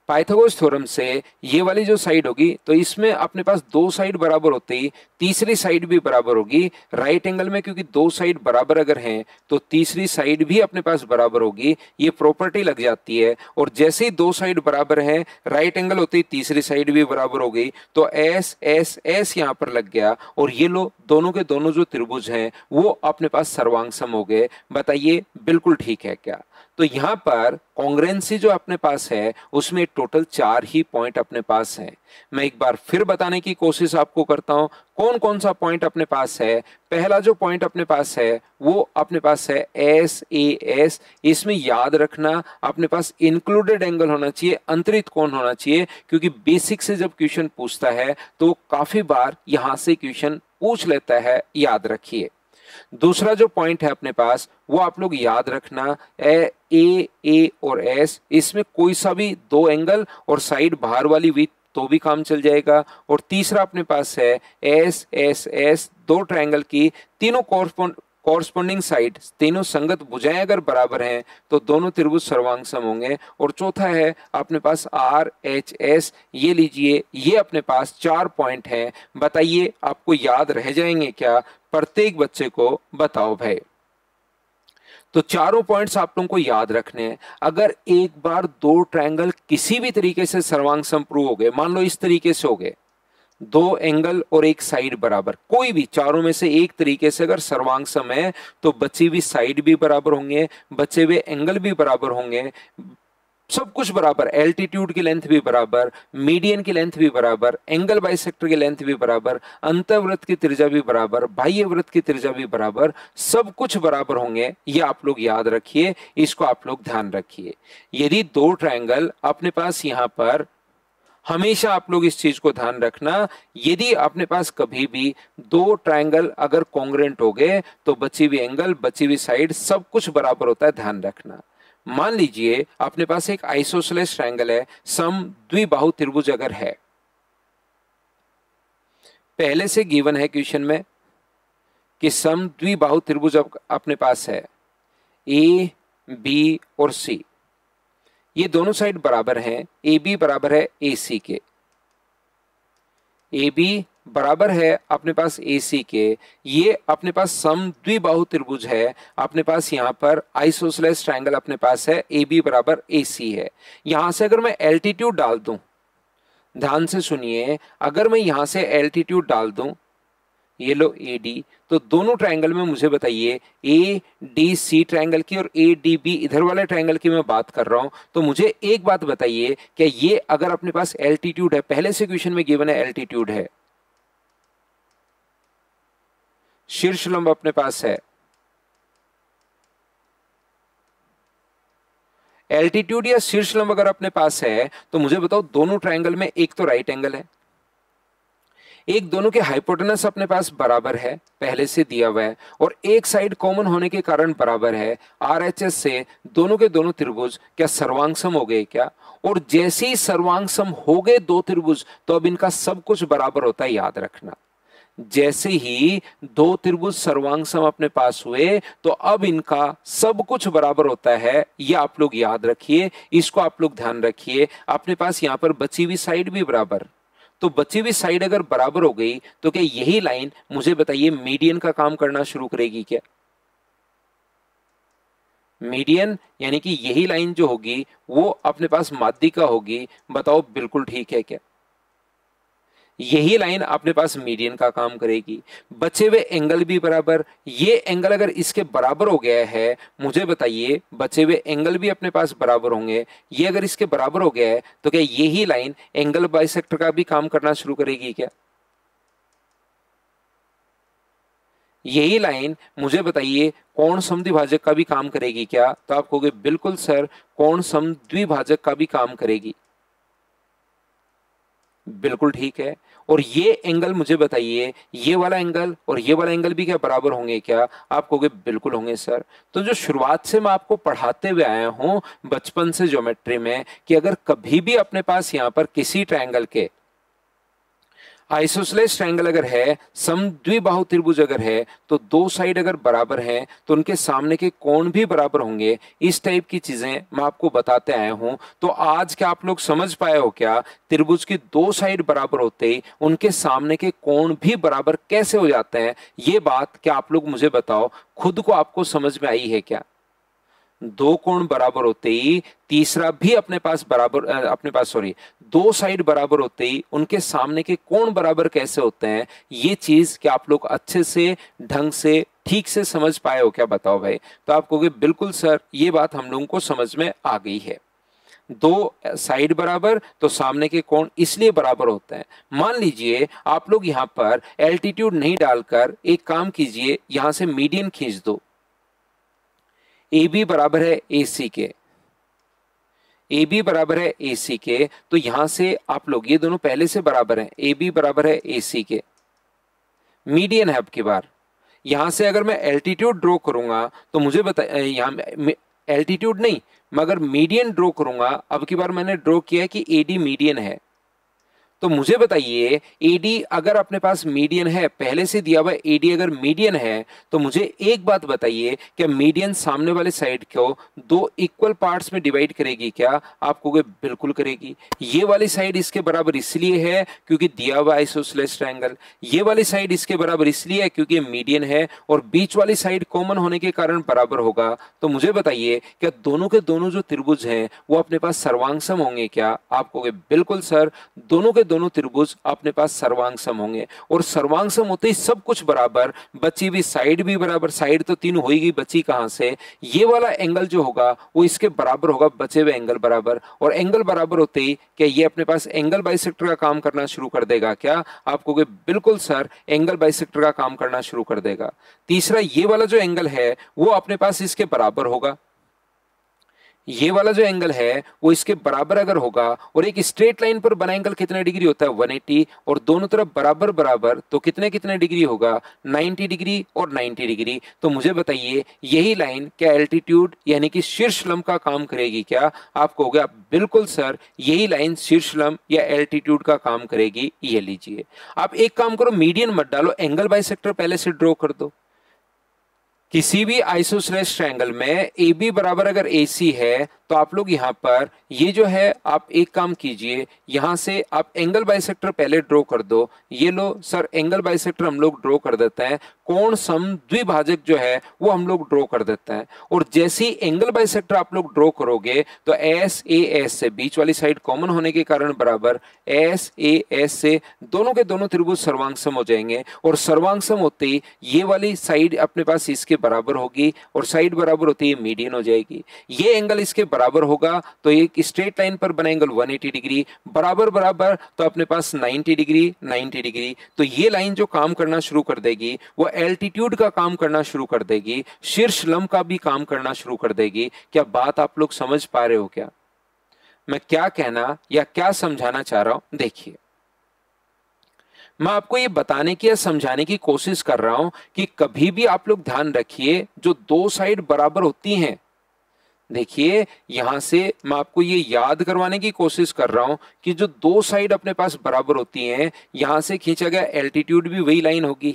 पाइथागोरस थ्योरम से ये वाली जो साइड होगी तो इसमें अपने पास दो साइड बराबर होते ही तीसरी साइड भी बराबर होगी। राइट एंगल में क्योंकि दो साइड बराबर अगर हैं तो तीसरी साइड भी अपने पास बराबर होगी, ये प्रॉपर्टी लग जाती है। और जैसे ही दो साइड बराबर हैं, राइट एंगल होते ही तीसरी साइड भी बराबर हो गई, तो एस एस एस यहाँ पर लग गया और ये लो दोनों के दोनों जो त्रिभुज हैं वो अपने पास सर्वांग सम हो गए। बताइए बिल्कुल ठीक है क्या? तो यहां पर कॉन्ग्रुएंसी जो अपने पास है उसमें टोटल 4 ही पॉइंट अपने पास है। मैं एक बार फिर बताने की कोशिश आपको करता हूं कौन कौन सा पॉइंट अपने पास है। पहला जो पॉइंट अपने पास है वो अपने पास है एस ए एस। इसमें याद रखना अपने पास इंक्लूडेड एंगल होना चाहिए, अंतरित कोण होना चाहिए, क्योंकि बेसिक से जब क्वेश्चन पूछता है तो काफी बार यहां से क्वेश्चन पूछ लेता है, याद रखिए। दूसरा जो पॉइंट है अपने पास वो आप लोग याद रखना ए और एस, इसमें कोई सा भी दो एंगल और साइड बाहर वाली भी तो भी काम चल जाएगा। और तीसरा अपने पास है एस एस एस, दो ट्रायंगल की तीनों कॉरस्पॉन्डिंग साइड, तीनों संगत भुजाएं अगर बराबर हैं तो दोनों त्रिभुज सर्वांगसम होंगे। और चौथा है अपने पास आर एच एस, ये लीजिए, ये अपने पास 4 पॉइंट हैं। बताइए आपको याद रह जाएंगे क्या? प्रत्येक बच्चे को बताओ भाई। तो चारों पॉइंट्स आप लोगों को याद रखने हैं। अगर एक बार दो ट्रायंगल किसी भी तरीके से सर्वांगसम प्रूव हो गए, मान लो इस तरीके से हो गए, दो एंगल और एक साइड बराबर, कोई भी चारों में से एक तरीके से अगर सर्वांगसम है तो बची हुई साइड भी बराबर होंगे, बचे हुए एंगल भी बराबर होंगे, सब कुछ बराबर, एल्टीट्यूड की लेंथ भी बराबर, मीडियन की लेंथ भी बराबर, एंगल बाइसेक्टर की लेंथ भी बराबर, अंतःवृत्त की त्रिज्या भी बराबर, बाह्य वृत्त की त्रिज्या भी बराबर, सब कुछ बराबर होंगे। ये आप लोग याद रखिए, इसको आप लोग ध्यान रखिए। यदि दो ट्रायंगल अपने पास यहां पर, हमेशा आप लोग इस चीज को ध्यान रखना, यदि अपने पास कभी भी दो ट्रायंगल अगर कॉन्ग्रुएंट हो गए तो बची हुई एंगल, बची हुई साइड, सब कुछ बराबर होता है, ध्यान रखना। मान लीजिए अपने पास एक आइसोसेलेस ट्रायंगल है, सम द्विबाहु त्रिभुज अगर है, पहले से गिवन है क्वेश्चन में कि सम द्विबाहु त्रिभुज अपने पास है ए बी और सी, ये दोनों साइड बराबर हैं, ए बी बराबर है ए सी के, ए बी बराबर है अपने पास ए सी के, ये अपने पास सम द्विबाहु त्रिभुज है, अपने पास यहां पर आइसोसेलेस ट्रायंगल अपने पास है, ए बी बराबर ए सी है। यहां से अगर मैं एल्टीट्यूड डाल दूं, ध्यान से सुनिए, अगर मैं यहां से एल्टीट्यूड डाल दूं, ये लो ए डी, तो दोनों ट्रायंगल में मुझे बताइए ए डी सी ट्रायंगल की और ए डी बी इधर वाले ट्रायंगल की मैं बात कर रहा हूं, तो मुझे एक बात बताइए, क्या ये अगर अपने पास एल्टीट्यूड है, पहले से क्वेश्चन में गिवन है एल्टीट्यूड है, शीर्ष लंब अपने पास है, एल्टीट्यूड या शीर्ष लंब अगर अपने पास है तो मुझे बताओ दोनों ट्रायंगल में एक तो राइट एंगल है, एक दोनों के हाइपोटेनस अपने पास बराबर है, पहले से दिया हुआ है, और एक साइड कॉमन होने के कारण बराबर है। आरएचएस से दोनों के दोनों त्रिभुज क्या सर्वांगसम हो गए क्या? और जैसे ही सर्वांगसम हो गए दो त्रिभुज तो अब इनका सब कुछ बराबर होता है, याद रखना। जैसे ही दो त्रिभुज सर्वांगसम अपने पास हुए तो अब इनका सब कुछ बराबर होता है, ये आप लोग याद रखिए, इसको आप लोग ध्यान रखिए। अपने पास यहां पर बची हुई साइड भी बराबर, तो बची हुई साइड अगर बराबर हो गई तो क्या यही लाइन मुझे बताइए मीडियन का काम करना शुरू करेगी क्या? मीडियन यानी कि यही लाइन जो होगी वो अपने पास माध्यिका होगी, बताओ बिल्कुल ठीक है क्या? यही लाइन अपने पास मीडियन का काम करेगी। बचे हुए एंगल भी बराबर, ये एंगल अगर इसके बराबर हो गया है, मुझे बताइए बचे हुए एंगल भी अपने पास बराबर होंगे, ये अगर इसके बराबर हो गया है तो क्या यही लाइन एंगल बाइसेक्टर का भी काम करना शुरू करेगी क्या? यही लाइन मुझे बताइए कोण समद्विभाजक का भी काम करेगी क्या? तो आप कहोगे बिल्कुल सर, कोण समद्विभाजक का भी काम करेगी, बिल्कुल ठीक है। और ये एंगल मुझे बताइए, ये वाला एंगल और ये वाला एंगल भी क्या बराबर होंगे क्या? आप कहोगे बिल्कुल होंगे सर। तो जो शुरुआत से मैं आपको पढ़ाते हुए आया हूं बचपन से ज्योमेट्री में, कि अगर कभी भी अपने पास यहां पर किसी ट्रायंगल के आइसोसेलेस ट्रायंगल अगर है, समद्विबाहु त्रिभुज अगर है, तो दो साइड अगर बराबर हैं तो उनके सामने के कोण भी बराबर होंगे। इस टाइप की चीजें मैं आपको बताते आया हूं। तो आज क्या आप लोग समझ पाए हो क्या? त्रिभुज की दो साइड बराबर होते ही उनके सामने के कोण भी बराबर कैसे हो जाते हैं, ये बात क्या आप लोग मुझे बताओ, खुद को आपको समझ में आई है क्या? दो कोण बराबर होते ही तीसरा भी अपने पास बराबर दो साइड बराबर होते ही उनके सामने के कोण बराबर कैसे होते हैं, ये चीज क्या आप लोग अच्छे से ढंग से ठीक से समझ पाए हो क्या? बताओ भाई। तो आप कहोगे बिल्कुल सर, ये बात हम लोगों को समझ में आ गई है। दो साइड बराबर तो सामने के कोण इसलिए बराबर होते हैं। मान लीजिए आप लोग यहां पर एल्टीट्यूड नहीं डालकर एक काम कीजिए, यहां से मीडियन खींच दो। ए बी बराबर है ए सी के, ए बी बराबर है ए सी के, तो यहां से आप लोग, ये दोनों पहले से बराबर हैं, ए बी बराबर है ए सी के, मीडियन है। अब की बार यहां से अगर मैं एल्टीट्यूड ड्रॉ करूंगा तो मुझे यहां एल्टीट्यूड नहीं मगर मीडियन ड्रॉ करूंगा। अब की बार मैंने ड्रॉ किया है कि एडी मीडियन है, तो मुझे बताइए एडी अगर अपने पास मीडियन है, पहले से दिया हुआ एडी अगर मीडियन है, तो मुझे एक बात बताइए, क्या मीडियन सामने वाले साइड को दो इक्वल पार्ट्स में डिवाइड करेगी क्या? आप कहोगे बिल्कुल करेगी। ये वाली साइड इसके बराबर इसलिए है क्योंकि दिया हुआ आइसोसेलेस ट्रायंगल, ये वाली साइड इसके बराबर इसलिए है क्योंकि मीडियन है, और बीच वाली साइड कॉमन होने के कारण बराबर होगा। तो मुझे बताइए क्या दोनों के दोनों जो त्रिभुज हैं वो अपने पास सर्वांग होंगे क्या? आप कहोगे बिल्कुल सर, दोनों के दोनों त्रिभुज अपने पास सर्वांग सम होंगे, और सर्वांग सम होते ही सब कुछ बराबर, बची हुई साइड भी बराबर, साइड तो तीन हो ही गई, बची कहां से? ये वाला एंगल जो होगा वो इसके बराबर होगा, बचे हुए एंगल बराबर, और एंगल बराबर होते ही क्या ये अपने पास एंगल बाइसेक्टर का काम करना शुरू कर देगा क्या? आप कहोगे बिल्कुल सर, एंगल बाइसेक्टर का काम करना शुरू कर देगा। तीसरा, ये वाला जो एंगल है वो अपने पास इसके बराबर होगा, ये वाला जो एंगल है वो इसके बराबर अगर होगा, और एक स्ट्रेट लाइन पर बना एंगल कितने डिग्री होता है? 180, और दोनों तरफ बराबर बराबर, तो कितने कितने डिग्री होगा? 90 डिग्री और 90 डिग्री। तो मुझे बताइए यही लाइन क्या एल्टीट्यूड यानी कि शीर्ष लंब का काम करेगी क्या? आप कहोगे आप बिल्कुल सर, यही लाइन शीर्ष लंब या एल्टीट्यूड का काम करेगी। ये लीजिए, आप एक काम करो, मीडियन मत डालो, एंगल बाइसेक्टर पहले से ड्रॉ कर दो। किसी भी आइसोसेलेस ट्रायंगल में ए बी बराबर अगर ए सी है, तो आप लोग यहां पर ये जो है, आप एक काम कीजिए, यहां से आप एंगल बाइसेक्टर पहले ड्रॉ कर दो। ये लो सर, एंगल बाइसेक्टर हम लोग ड्रॉ कर देते हैं, कोण सम द्विभाजक जो है वो हम लोग ड्रॉ कर देते हैं, और जैसे ही एंगल बाइसेक्टर आप लोग ड्रॉ करोगे तो एस ए एस से, बीच वाली साइड कॉमन होने के कारण बराबर, एस ए एस से दोनों के दोनों त्रिभुज सर्वांग सम हो जाएंगे, और सर्वांग सम होते ही ये वाली साइड अपने पास इसके बराबर होगी, और साइड बराबर होती है मीडियन हो जाएगी। ये एंगल इसके बराबर होगा तो एक स्ट्रेट लाइन पर बना एंगल 180 डिग्री, बराबर बराबर तो अपने पास 90 डिग्री 90 डिग्री। तो ये लाइन जो काम करना शुरू कर देगी वो एल्टीट्यूड का काम करना शुरू कर देगी, शीर्ष लंब का भी काम करना शुरू कर देगी। क्या बात आप लोग समझ पा रहे हो क्या मैं क्या कहना या क्या समझाना चाह रहा हूं? देखिए, मैं आपको ये बताने की या समझाने की कोशिश कर रहा हूं कि कभी भी आप लोग ध्यान रखिए, जो दो साइड बराबर होती हैं, देखिए यहां से मैं आपको ये याद करवाने की कोशिश कर रहा हूं कि जो दो साइड अपने पास बराबर होती हैं, यहां से खींचा गया एल्टीट्यूड भी वही लाइन होगी,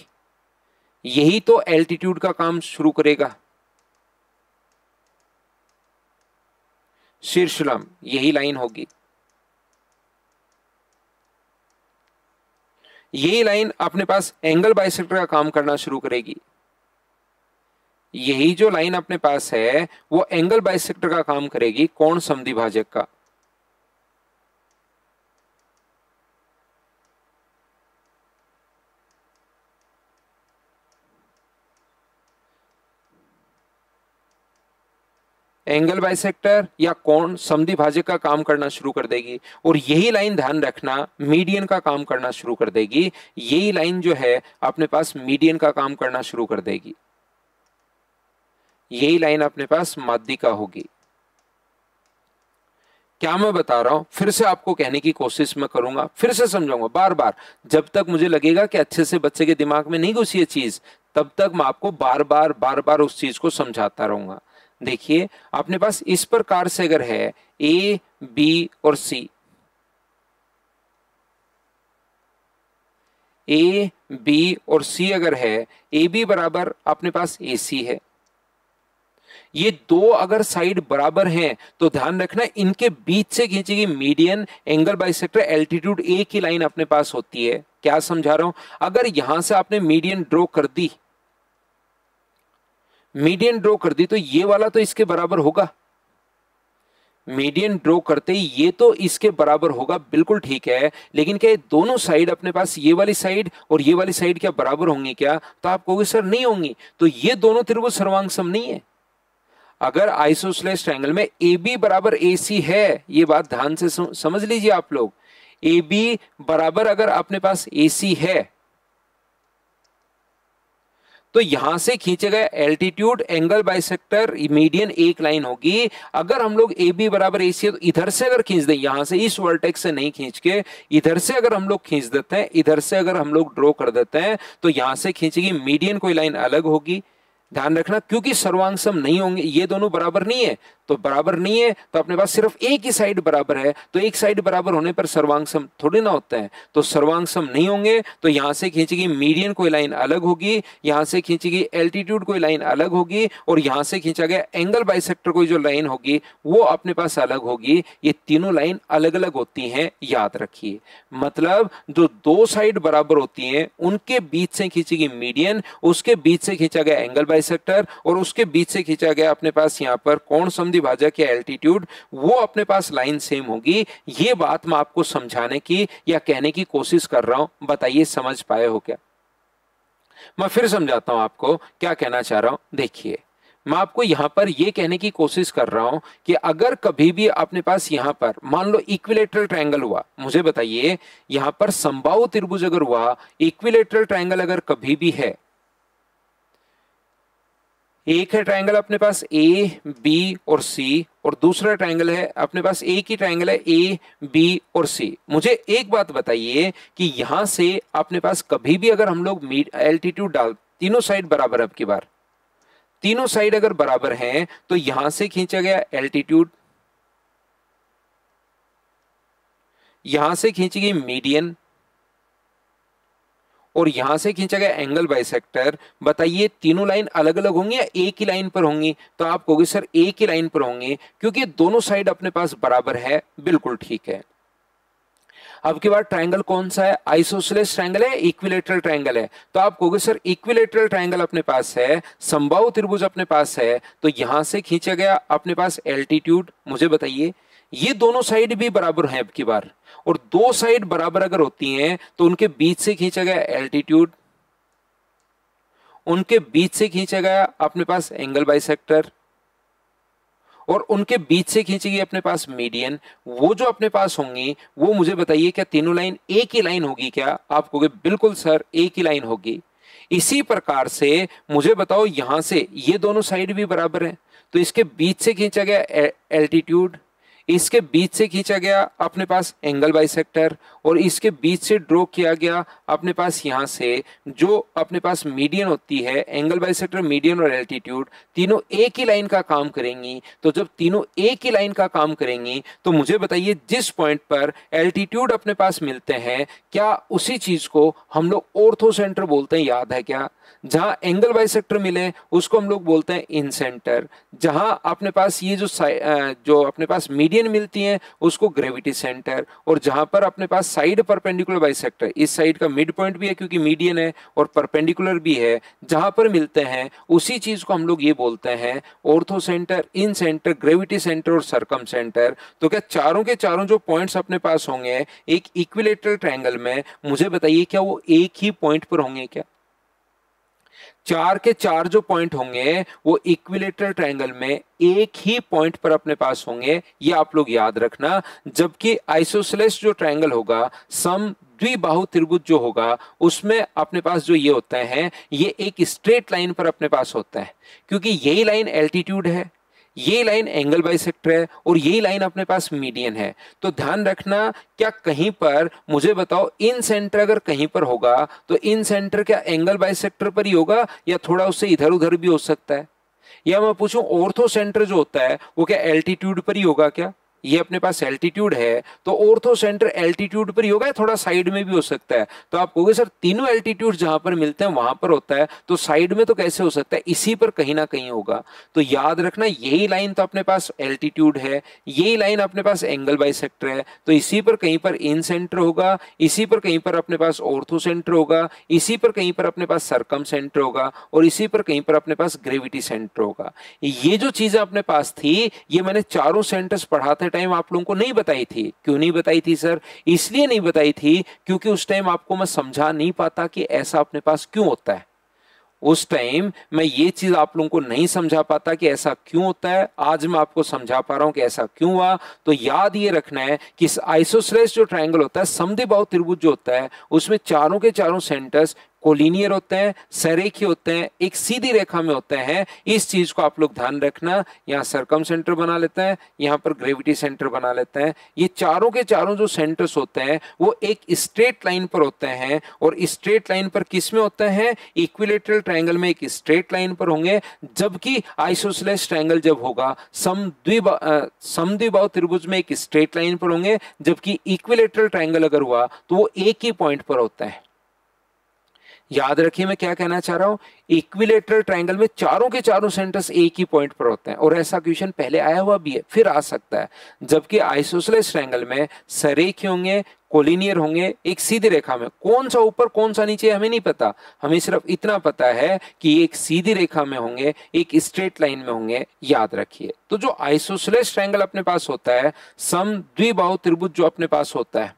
यही तो एल्टीट्यूड का काम शुरू करेगा, शीर्ष लंब यही लाइन होगी, यही लाइन अपने पास एंगल बाइसेक्टर का काम करना शुरू करेगी, यही जो लाइन अपने पास है वो एंगल बाइसेक्टर का काम करेगी, कोण समद्विभाजक का। एंगल बाइसेक्टर या कोण समद्विभाजक का काम करना शुरू कर देगी, और यही लाइन ध्यान रखना मीडियन का काम करना शुरू कर देगी, यही लाइन जो है अपने पास मीडियन का काम करना शुरू कर देगी, यही लाइन अपने पास माध्यिका होगी। क्या मैं बता रहा हूं? फिर से आपको कहने की कोशिश मैं करूंगा, फिर से समझाऊंगा बार बार, जब तक मुझे लगेगा कि अच्छे से बच्चे के दिमाग में नहीं घुसी ये चीज, तब तक मैं आपको बार बार उस चीज को समझाता रहूंगा। देखिए, अपने पास इस प्रकार से अगर है ए बी और सी, ए बी और सी अगर है, ए बी बराबर अपने पास ए सी है, ये दो अगर साइड बराबर हैं तो ध्यान रखना इनके बीच से खींचेगी मीडियन एंगल बाइसेक्टर एल्टीट्यूड ए की लाइन अपने पास होती है। क्या समझा रहा हूं? अगर यहां से आपने मीडियन ड्रॉ कर दी, मीडियन ड्रॉ कर दी तो ये वाला तो इसके बराबर होगा, मीडियन ड्रॉ करते ही ये तो इसके बराबर होगा, बिल्कुल ठीक है। लेकिन क्या ये दोनों साइड अपने पास, ये वाली साइड और ये वाली साइड क्या बराबर होंगी क्या? तो आप कहोगे सर नहीं होंगी, तो ये दोनों त्रिभुज सर्वांग सम नहीं है। अगर आइसोसेलेस ट्रायंगल में ए बी बराबर ए सी है, ये बात ध्यान से समझ लीजिए आप लोग, ए बी बराबर अगर अपने पास ए सी है तो यहां से खींचे गए एल्टीट्यूड एंगल बाइसेक्टर मीडियन एक लाइन होगी। अगर हम लोग ए बी बराबर ए सी है तो इधर से अगर खींच दें, यहां से इस वर्टेक्स से नहीं खींच के इधर से अगर हम लोग खींच देते हैं, इधर से अगर हम लोग ड्रॉ कर देते हैं तो यहां से खींचेगी मीडियन कोई लाइन अलग होगी। ध्यान रखना, क्योंकि सर्वांग सम नहीं होंगे, ये दोनों बराबर नहीं है, तो बराबर नहीं है तो अपने पास सिर्फ एक ही साइड बराबर है, तो एक साइड बराबर होने पर सर्वांग सम थोड़ी ना होता है, तो सर्वांग सम नहीं होंगे तो यहां से खींचेगी मीडियन कोई लाइन अलग होगी, यहां से खींचेगी एल्टीट्यूड कोई लाइन अलग होगी, और यहां से खींचा गया एंगल बाइसेक्टर कोई जो लाइन होगी वो अपने पास अलग होगी। ये तीनों लाइन अलग अलग होती हैं, याद रखिए। मतलब जो दो साइड बराबर होती हैं उनके बीच से खींचेगी मीडियन, उसके बीच से खींचा गया एंगल बाइसेक्टर, और उसके बीच से खींचा गया अपने पास यहाँ पर कोण समद्विभाजक या एल्टीट्यूड, वो अपने पास लाइन सेम होगी। ये बात मैं आपको समझाने की या कहने की कोशिश कर रहा हूं, बताइए समझ पाए हो क्या? मैं फिर समझाता हूं आपको क्या कहना चाह रहा हूं। देखिए, मैं आपको यहां पर यह कहने की कोशिश कर रहा हूं कि अगर कभी भी अपने पास यहां पर मान लो इक्विलेटरल ट्रायंगल हुआ, मुझे बताइए यहां पर समबाहु त्रिभुज अगर हुआ, इक्विलेटरल ट्रायंगल अगर कभी भी है, एक है ट्रायंगल अपने पास ए बी और सी, और दूसरा ट्रायंगल है अपने पास एक ही ट्रायंगल है ए बी और सी। मुझे एक बात बताइए कि यहां से अपने पास कभी भी अगर हम लोग एल्टीट्यूड डाल, तीनों साइड बराबर, अब की बार तीनों साइड अगर बराबर हैं तो यहां से खींचा गया एल्टीट्यूड, यहां से खींची गई मीडियन, और यहां से खींचा गया एंगल बाइसेक्टर। बताइए तीनों लाइन अलग अलग होंगी या एक ही लाइन पर होंगी? तो आप कहोगे सर एक ही लाइन पर होंगी, क्योंकि दोनों साइड अपने पास बराबर है, बिल्कुल ठीक है। अब की बार ट्रायंगल कौन सा है? आइसोसेलेस ट्रायंगल है, इक्विलेटरल ट्रायंगल है? तो आप कहोगे सर इक्विलेटरल ट्रायंगल अपने पास है, समबाहु त्रिभुज अपने पास है, तो यहां से खींचा गया अपने पास एल्टीट्यूड। मुझे बताइए ये दोनों साइड भी बराबर हैं अब की बार, और दो साइड बराबर अगर होती हैं तो उनके बीच से खींचा गया एल्टीट्यूड, उनके बीच से खींचा गया अपने पास एंगल बाइसेक्टर, और उनके बीच से खींची गई अपने पास मीडियन। वो जो अपने पास होंगी वो मुझे बताइए क्या तीनों लाइन एक ही लाइन होगी क्या? आप कहोगे बिल्कुल सर एक ही लाइन होगी। इसी प्रकार से मुझे बताओ यहां से ये दोनों साइड भी बराबर हैं, तो इसके बीच से खींचा गया एल्टीट्यूड, इसके बीच से खींचा गया अपने पास एंगल बाइसेक्टर, और इसके बीच से ड्रॉ किया गया अपने पास यहां से जो अपने पास मीडियन होती है, एंगल बाइसेक्टर, मीडियन और एल्टीट्यूड, तीनों एक ही लाइन का काम करेंगी। तो जब तीनों एक ही लाइन का काम करेंगी तो मुझे बताइए जिस पॉइंट पर एल्टीट्यूड अपने पास मिलते हैं, क्या उसी चीज को हम लोग ऑर्थो सेंटर बोलते हैं? याद है क्या? जहां एंगल बाइसेक्टर मिले उसको हम लोग बोलते हैं इन सेंटर, जहां अपने पास ये जो अपने पास मीडियन मिलती है उसको ग्रेविटी सेंटर, और जहां पर अपने पास साइड परपेंडिकुलर बाइसेक्टर, इस साइड का मिड पॉइंट भी है क्योंकि मीडियन है और परपेंडिकुलर भी है, जहां पर मिलते हैं उसी चीज को हम लोग ये बोलते हैं ऑर्थो सेंटर, इन सेंटर, ग्रेविटी सेंटर और सरकम सेंटर। तो क्या चारों के चारों जो पॉइंट्स अपने पास होंगे एक इक्विलेटरल ट्रायंगल में, मुझे बताइए क्या वो एक ही पॉइंट पर होंगे क्या? चार के चार जो पॉइंट होंगे वो इक्विलेटरल ट्रायंगल में एक ही पॉइंट पर अपने पास होंगे, ये आप लोग याद रखना। जबकि आइसोसेलेस जो ट्रायंगल होगा, सम द्विबाहु त्रिभुज जो होगा, उसमें अपने पास जो ये होता है ये एक स्ट्रेट लाइन पर अपने पास होता है, क्योंकि यही लाइन एल्टीट्यूड है, ये लाइन एंगल बाइसेक्टर है, और यही लाइन अपने पास मीडियन है। तो ध्यान रखना, क्या कहीं पर मुझे बताओ इन सेंटर अगर कहीं पर होगा तो इन सेंटर क्या एंगल बाइसेक्टर पर ही होगा या थोड़ा उससे इधर उधर भी हो सकता है? या मैं पूछूं ऑर्थो सेंटर जो होता है वो क्या एल्टीट्यूड पर ही होगा क्या? ये अपने पास एल्टीट्यूड है, तो ऑर्थो सेंटर एल्टीट्यूड पर ही होगा, थोड़ा साइड में भी हो सकता है। तो आप कहोगे सर तीनों एल्टीट्यूड जहां पर मिलते हैं वहां पर होता है, तो साइड में तो कैसे हो सकता है, इसी पर कहीं ना कहीं होगा। तो याद रखना यही लाइन तो अपने पास एल्टीट्यूड है, यही लाइन अपने पास एंगल बाइसेक्टर है, तो इसी पर कहीं पर इन सेंटर होगा, इसी पर कहीं पर अपने पास ऑर्थो सेंटर होगा, इसी पर कहीं पर अपने पास सरकम सेंटर होगा, और इसी पर कहीं पर अपने पास ग्रेविटी सेंटर होगा। ये जो चीजें अपने पास थी, ये मैंने चारों सेंटर्स पढ़ाते टाइम आप लोगों को नहीं बताई थी। क्यों नहीं बताई थी सर? इसलिए नहीं बताई थी क्योंकि उस टाइम आपको मैं समझा नहीं पाता कि ऐसा अपने पास क्यों होता है। उस टाइम मैं ये चीज आप लोगों को नहीं समझा पाता कि ऐसा क्यों होता है। आज मैं आपको समझा पा रहा हूं कि ऐसा क्यों हुआ। तो याद ये रखना है कि आइसोसेलेस जो ट्रायंगल होता है, समद्विबाहु त्रिभुज जो होता है, उसमें चारों के चारों सेंटर्स कोलिनियर होते हैं, सरेखीय होते हैं, एक सीधी रेखा में होते हैं। इस चीज को आप लोग ध्यान रखना। यहाँ सरकम सेंटर बना लेते हैं, यहाँ पर ग्रेविटी सेंटर बना लेते हैं। ये चारों के चारों जो सेंटर्स होते हैं वो एक स्ट्रेट लाइन पर होते हैं, और स्ट्रेट लाइन पर किस में होते हैं? इक्विलेटरल ट्रायंगल में एक स्ट्रेट लाइन पर होंगे, जबकि आइसोसेलेस ट्रायंगल जब होगा समद्विबाहु त्रिभुज में एक स्ट्रेट लाइन पर होंगे, जबकि इक्विलेटरल ट्रायंगल अगर हुआ तो वो एक ही पॉइंट पर होता है। याद रखिए मैं क्या कहना चाह रहा हूं, इक्विलेटरल ट्रायंगल में चारों के चारों सेंटर्स एक ही पॉइंट पर होते हैं, और ऐसा क्वेश्चन पहले आया हुआ भी है, फिर आ सकता है। जबकि आइसोसेलेस ट्रायंगल में सरेखीय होंगे, कोलिनियर होंगे, एक सीधी रेखा में। कौन सा ऊपर कौन सा नीचे हमें नहीं पता, हमें सिर्फ इतना पता है कि एक सीधी रेखा में होंगे, एक स्ट्रेट लाइन में होंगे। याद रखिए। तो जो आइसोसेलेस ट्रायंगल अपने पास होता है, समद्विबाहु त्रिभुज जो अपने पास होता है,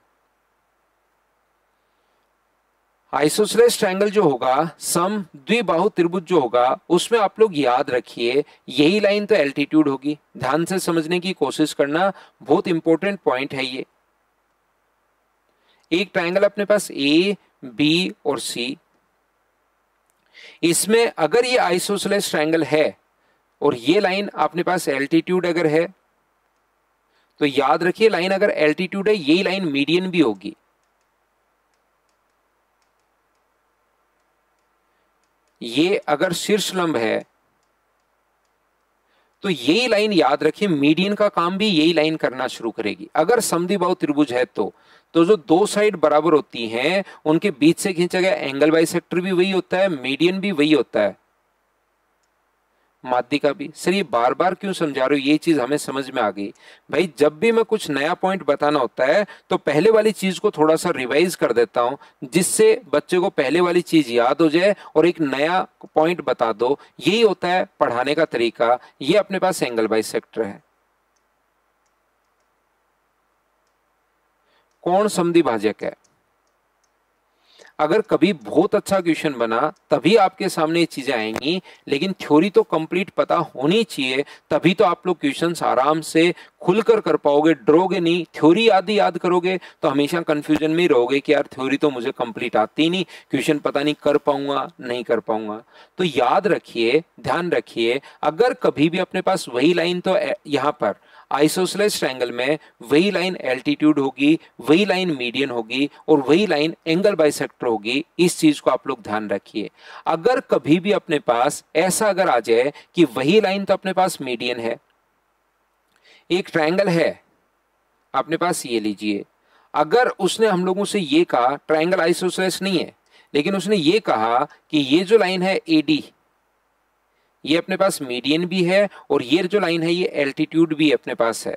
आइसोसेलेस ट्रायंगल जो होगा, समद्विबाहु त्रिभुज जो होगा, उसमें आप लोग याद रखिए यही लाइन तो एल्टीट्यूड होगी। ध्यान से समझने की कोशिश करना, बहुत इंपॉर्टेंट पॉइंट है ये। एक ट्रायंगल अपने पास ए, बी और सी, इसमें अगर ये आइसोसेलेस ट्रायंगल है और ये लाइन अपने पास एल्टीट्यूड अगर है, तो याद रखिए लाइन अगर एल्टीट्यूड है, यही लाइन मीडियन भी होगी। ये अगर शीर्ष लंब है तो यही लाइन याद रखिए मीडियन का काम भी यही लाइन करना शुरू करेगी। अगर समद्विबाहु त्रिभुज है तो जो दो साइड बराबर होती हैं उनके बीच से खींचा गया एंगल बाइसेक्टर भी वही होता है, मीडियन भी वही होता है, माध्यिका भी। सर ये बार बार क्यों समझा रहे हो? ये चीज हमें समझ में आ गई भाई। जब भी मैं कुछ नया पॉइंट बताना होता है तो पहले वाली चीज को थोड़ा सा रिवाइज कर देता हूं, जिससे बच्चे को पहले वाली चीज याद हो जाए और एक नया पॉइंट बता दो। यही होता है पढ़ाने का तरीका। ये अपने पास एंगल बाइसेक्टर है। कौन समद्विभाजक है? अगर कभी बहुत अच्छा क्वेश्चन बना तभी आपके सामने ये चीजें आएंगी, लेकिन थ्योरी तो कंप्लीट पता होनी चाहिए, तभी तो आप लोग क्वेश्चंस आराम से खुलकर कर पाओगे, डरोगे नहीं। थ्योरी आदि याद करोगे तो हमेशा कंफ्यूजन में ही रहोगे कि यार थ्योरी तो मुझे कंप्लीट आती नहीं, क्वेश्चन पता नहीं कर पाऊंगा नहीं कर पाऊंगा। तो याद रखिए, ध्यान रखिए, अगर कभी भी अपने पास वही लाइन तो यहां पर आइसोसेलेस ट्रायंगल में वही लाइन एल्टीट्यूड होगी, वही लाइन मीडियन होगी, और वही लाइन एंगल बाइसेक्टर होगी। इस चीज को आप लोग ध्यान रखिए। अगर कभी भी अपने पास ऐसा अगर आ जाए कि वही लाइन तो अपने पास मीडियन है, एक ट्रायंगल है अपने पास, ये लीजिए, अगर उसने हम लोगों से ये कहा ट्रायंगल आइसोसेलेस नहीं है, लेकिन उसने ये कहा कि ये जो लाइन है एडी, ये अपने पास मीडियन भी है, और ये जो लाइन है ये एल्टीट्यूड भी अपने पास है।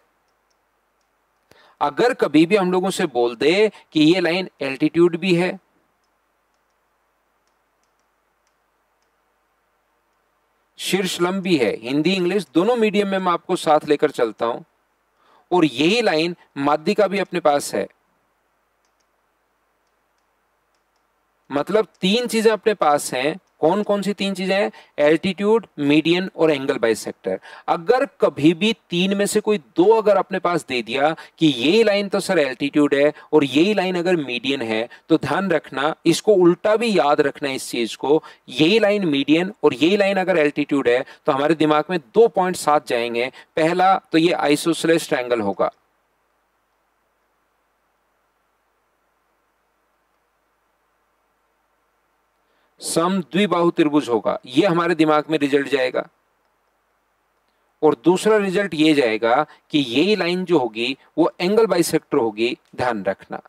अगर कभी भी हम लोगों से बोल दे कि ये लाइन एल्टीट्यूड भी है, शीर्ष लंब भी है, हिंदी इंग्लिश दोनों मीडियम में मैं आपको साथ लेकर चलता हूं, और यही लाइन माध्यिका भी अपने पास है, मतलब तीन चीजें अपने पास हैं। कौन कौन सी तीन चीजें हैं? एल्टीट्यूड, मीडियन और एंगल बाइसेक्टर। अगर कभी भी तीन में से कोई दो अगर अपने पास दे दिया कि यही लाइन तो सर एल्टीट्यूड है और यही लाइन अगर मीडियन है, तो ध्यान रखना, इसको उल्टा भी याद रखना इस चीज को। यही लाइन मीडियन और यही लाइन अगर एल्टीट्यूड है तो हमारे दिमाग में 2 पॉइंट साथ जाएंगे। पहला तो ये आइसोसेलेस ट्रायंगल होगा, समद्विबाहु त्रिभुज होगा, ये हमारे दिमाग में रिजल्ट जाएगा। और दूसरा रिजल्ट ये जाएगा कि यही लाइन जो होगी वो एंगल बाइसेक्टर होगी, ध्यान रखना।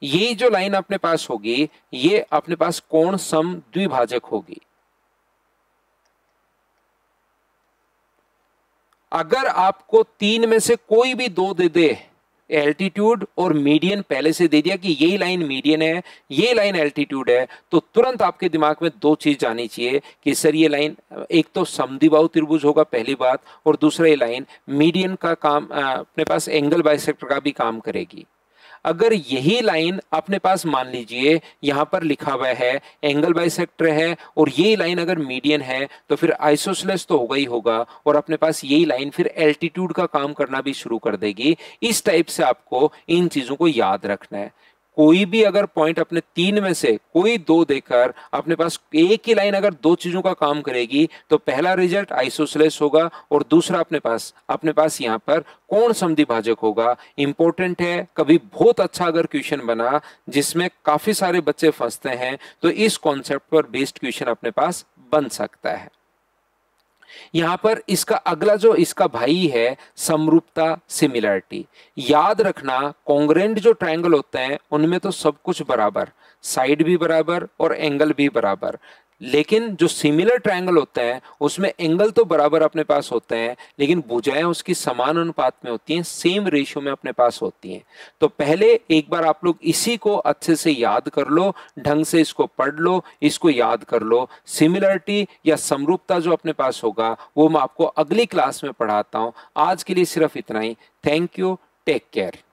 ये जो लाइन अपने पास होगी ये अपने पास कोण सम द्विभाजक होगी। अगर आपको तीन में से कोई भी दो दे दे, एल्टीट्यूड और मीडियन पहले से दे दिया कि यही लाइन मीडियन है, ये लाइन एल्टीट्यूड है, तो तुरंत आपके दिमाग में दो चीज जानी चाहिए कि सर ये लाइन एक तो समद्विबाहु त्रिभुज होगा पहली बात, और दूसरा ये लाइन मीडियन का काम अपने पास एंगल बाइसेक्टर का भी काम करेगी। अगर यही लाइन अपने पास मान लीजिए यहां पर लिखा हुआ है एंगल बाइसेक्टर है और यही लाइन अगर मीडियन है तो फिर आइसोसेलेस तो होगा ही होगा, और अपने पास यही लाइन फिर एल्टीट्यूड का काम करना भी शुरू कर देगी। इस टाइप से आपको इन चीजों को याद रखना है। कोई भी अगर पॉइंट अपने तीन में से कोई दो देकर अपने पास एक ही लाइन अगर दो चीजों का काम करेगी तो पहला रिजल्ट आइसोसेलेस होगा और दूसरा अपने पास यहाँ पर कोण समद्विभाजक होगा। इंपॉर्टेंट है, कभी बहुत अच्छा अगर क्वेश्चन बना जिसमें काफी सारे बच्चे फंसते हैं तो इस कॉन्सेप्ट पर बेस्ड क्वेश्चन अपने पास बन सकता है। यहां पर इसका अगला जो इसका भाई है समरूपता, सिमिलरिटी। याद रखना कॉन्ग्रेंट जो ट्रायंगल होते हैं उनमें तो सब कुछ बराबर, साइड भी बराबर और एंगल भी बराबर, लेकिन जो सिमिलर ट्रायंगल होते हैं उसमें एंगल तो बराबर अपने पास होते हैं लेकिन भुजाएं उसकी समान अनुपात में होती हैं, सेम रेशियो में अपने पास होती हैं। तो पहले एक बार आप लोग इसी को अच्छे से याद कर लो, ढंग से इसको पढ़ लो, इसको याद कर लो। सिमिलरिटी या समरूपता जो अपने पास होगा वो मैं आपको अगली क्लास में पढ़ाता हूं। आज के लिए सिर्फ इतना ही। Thank you, take care.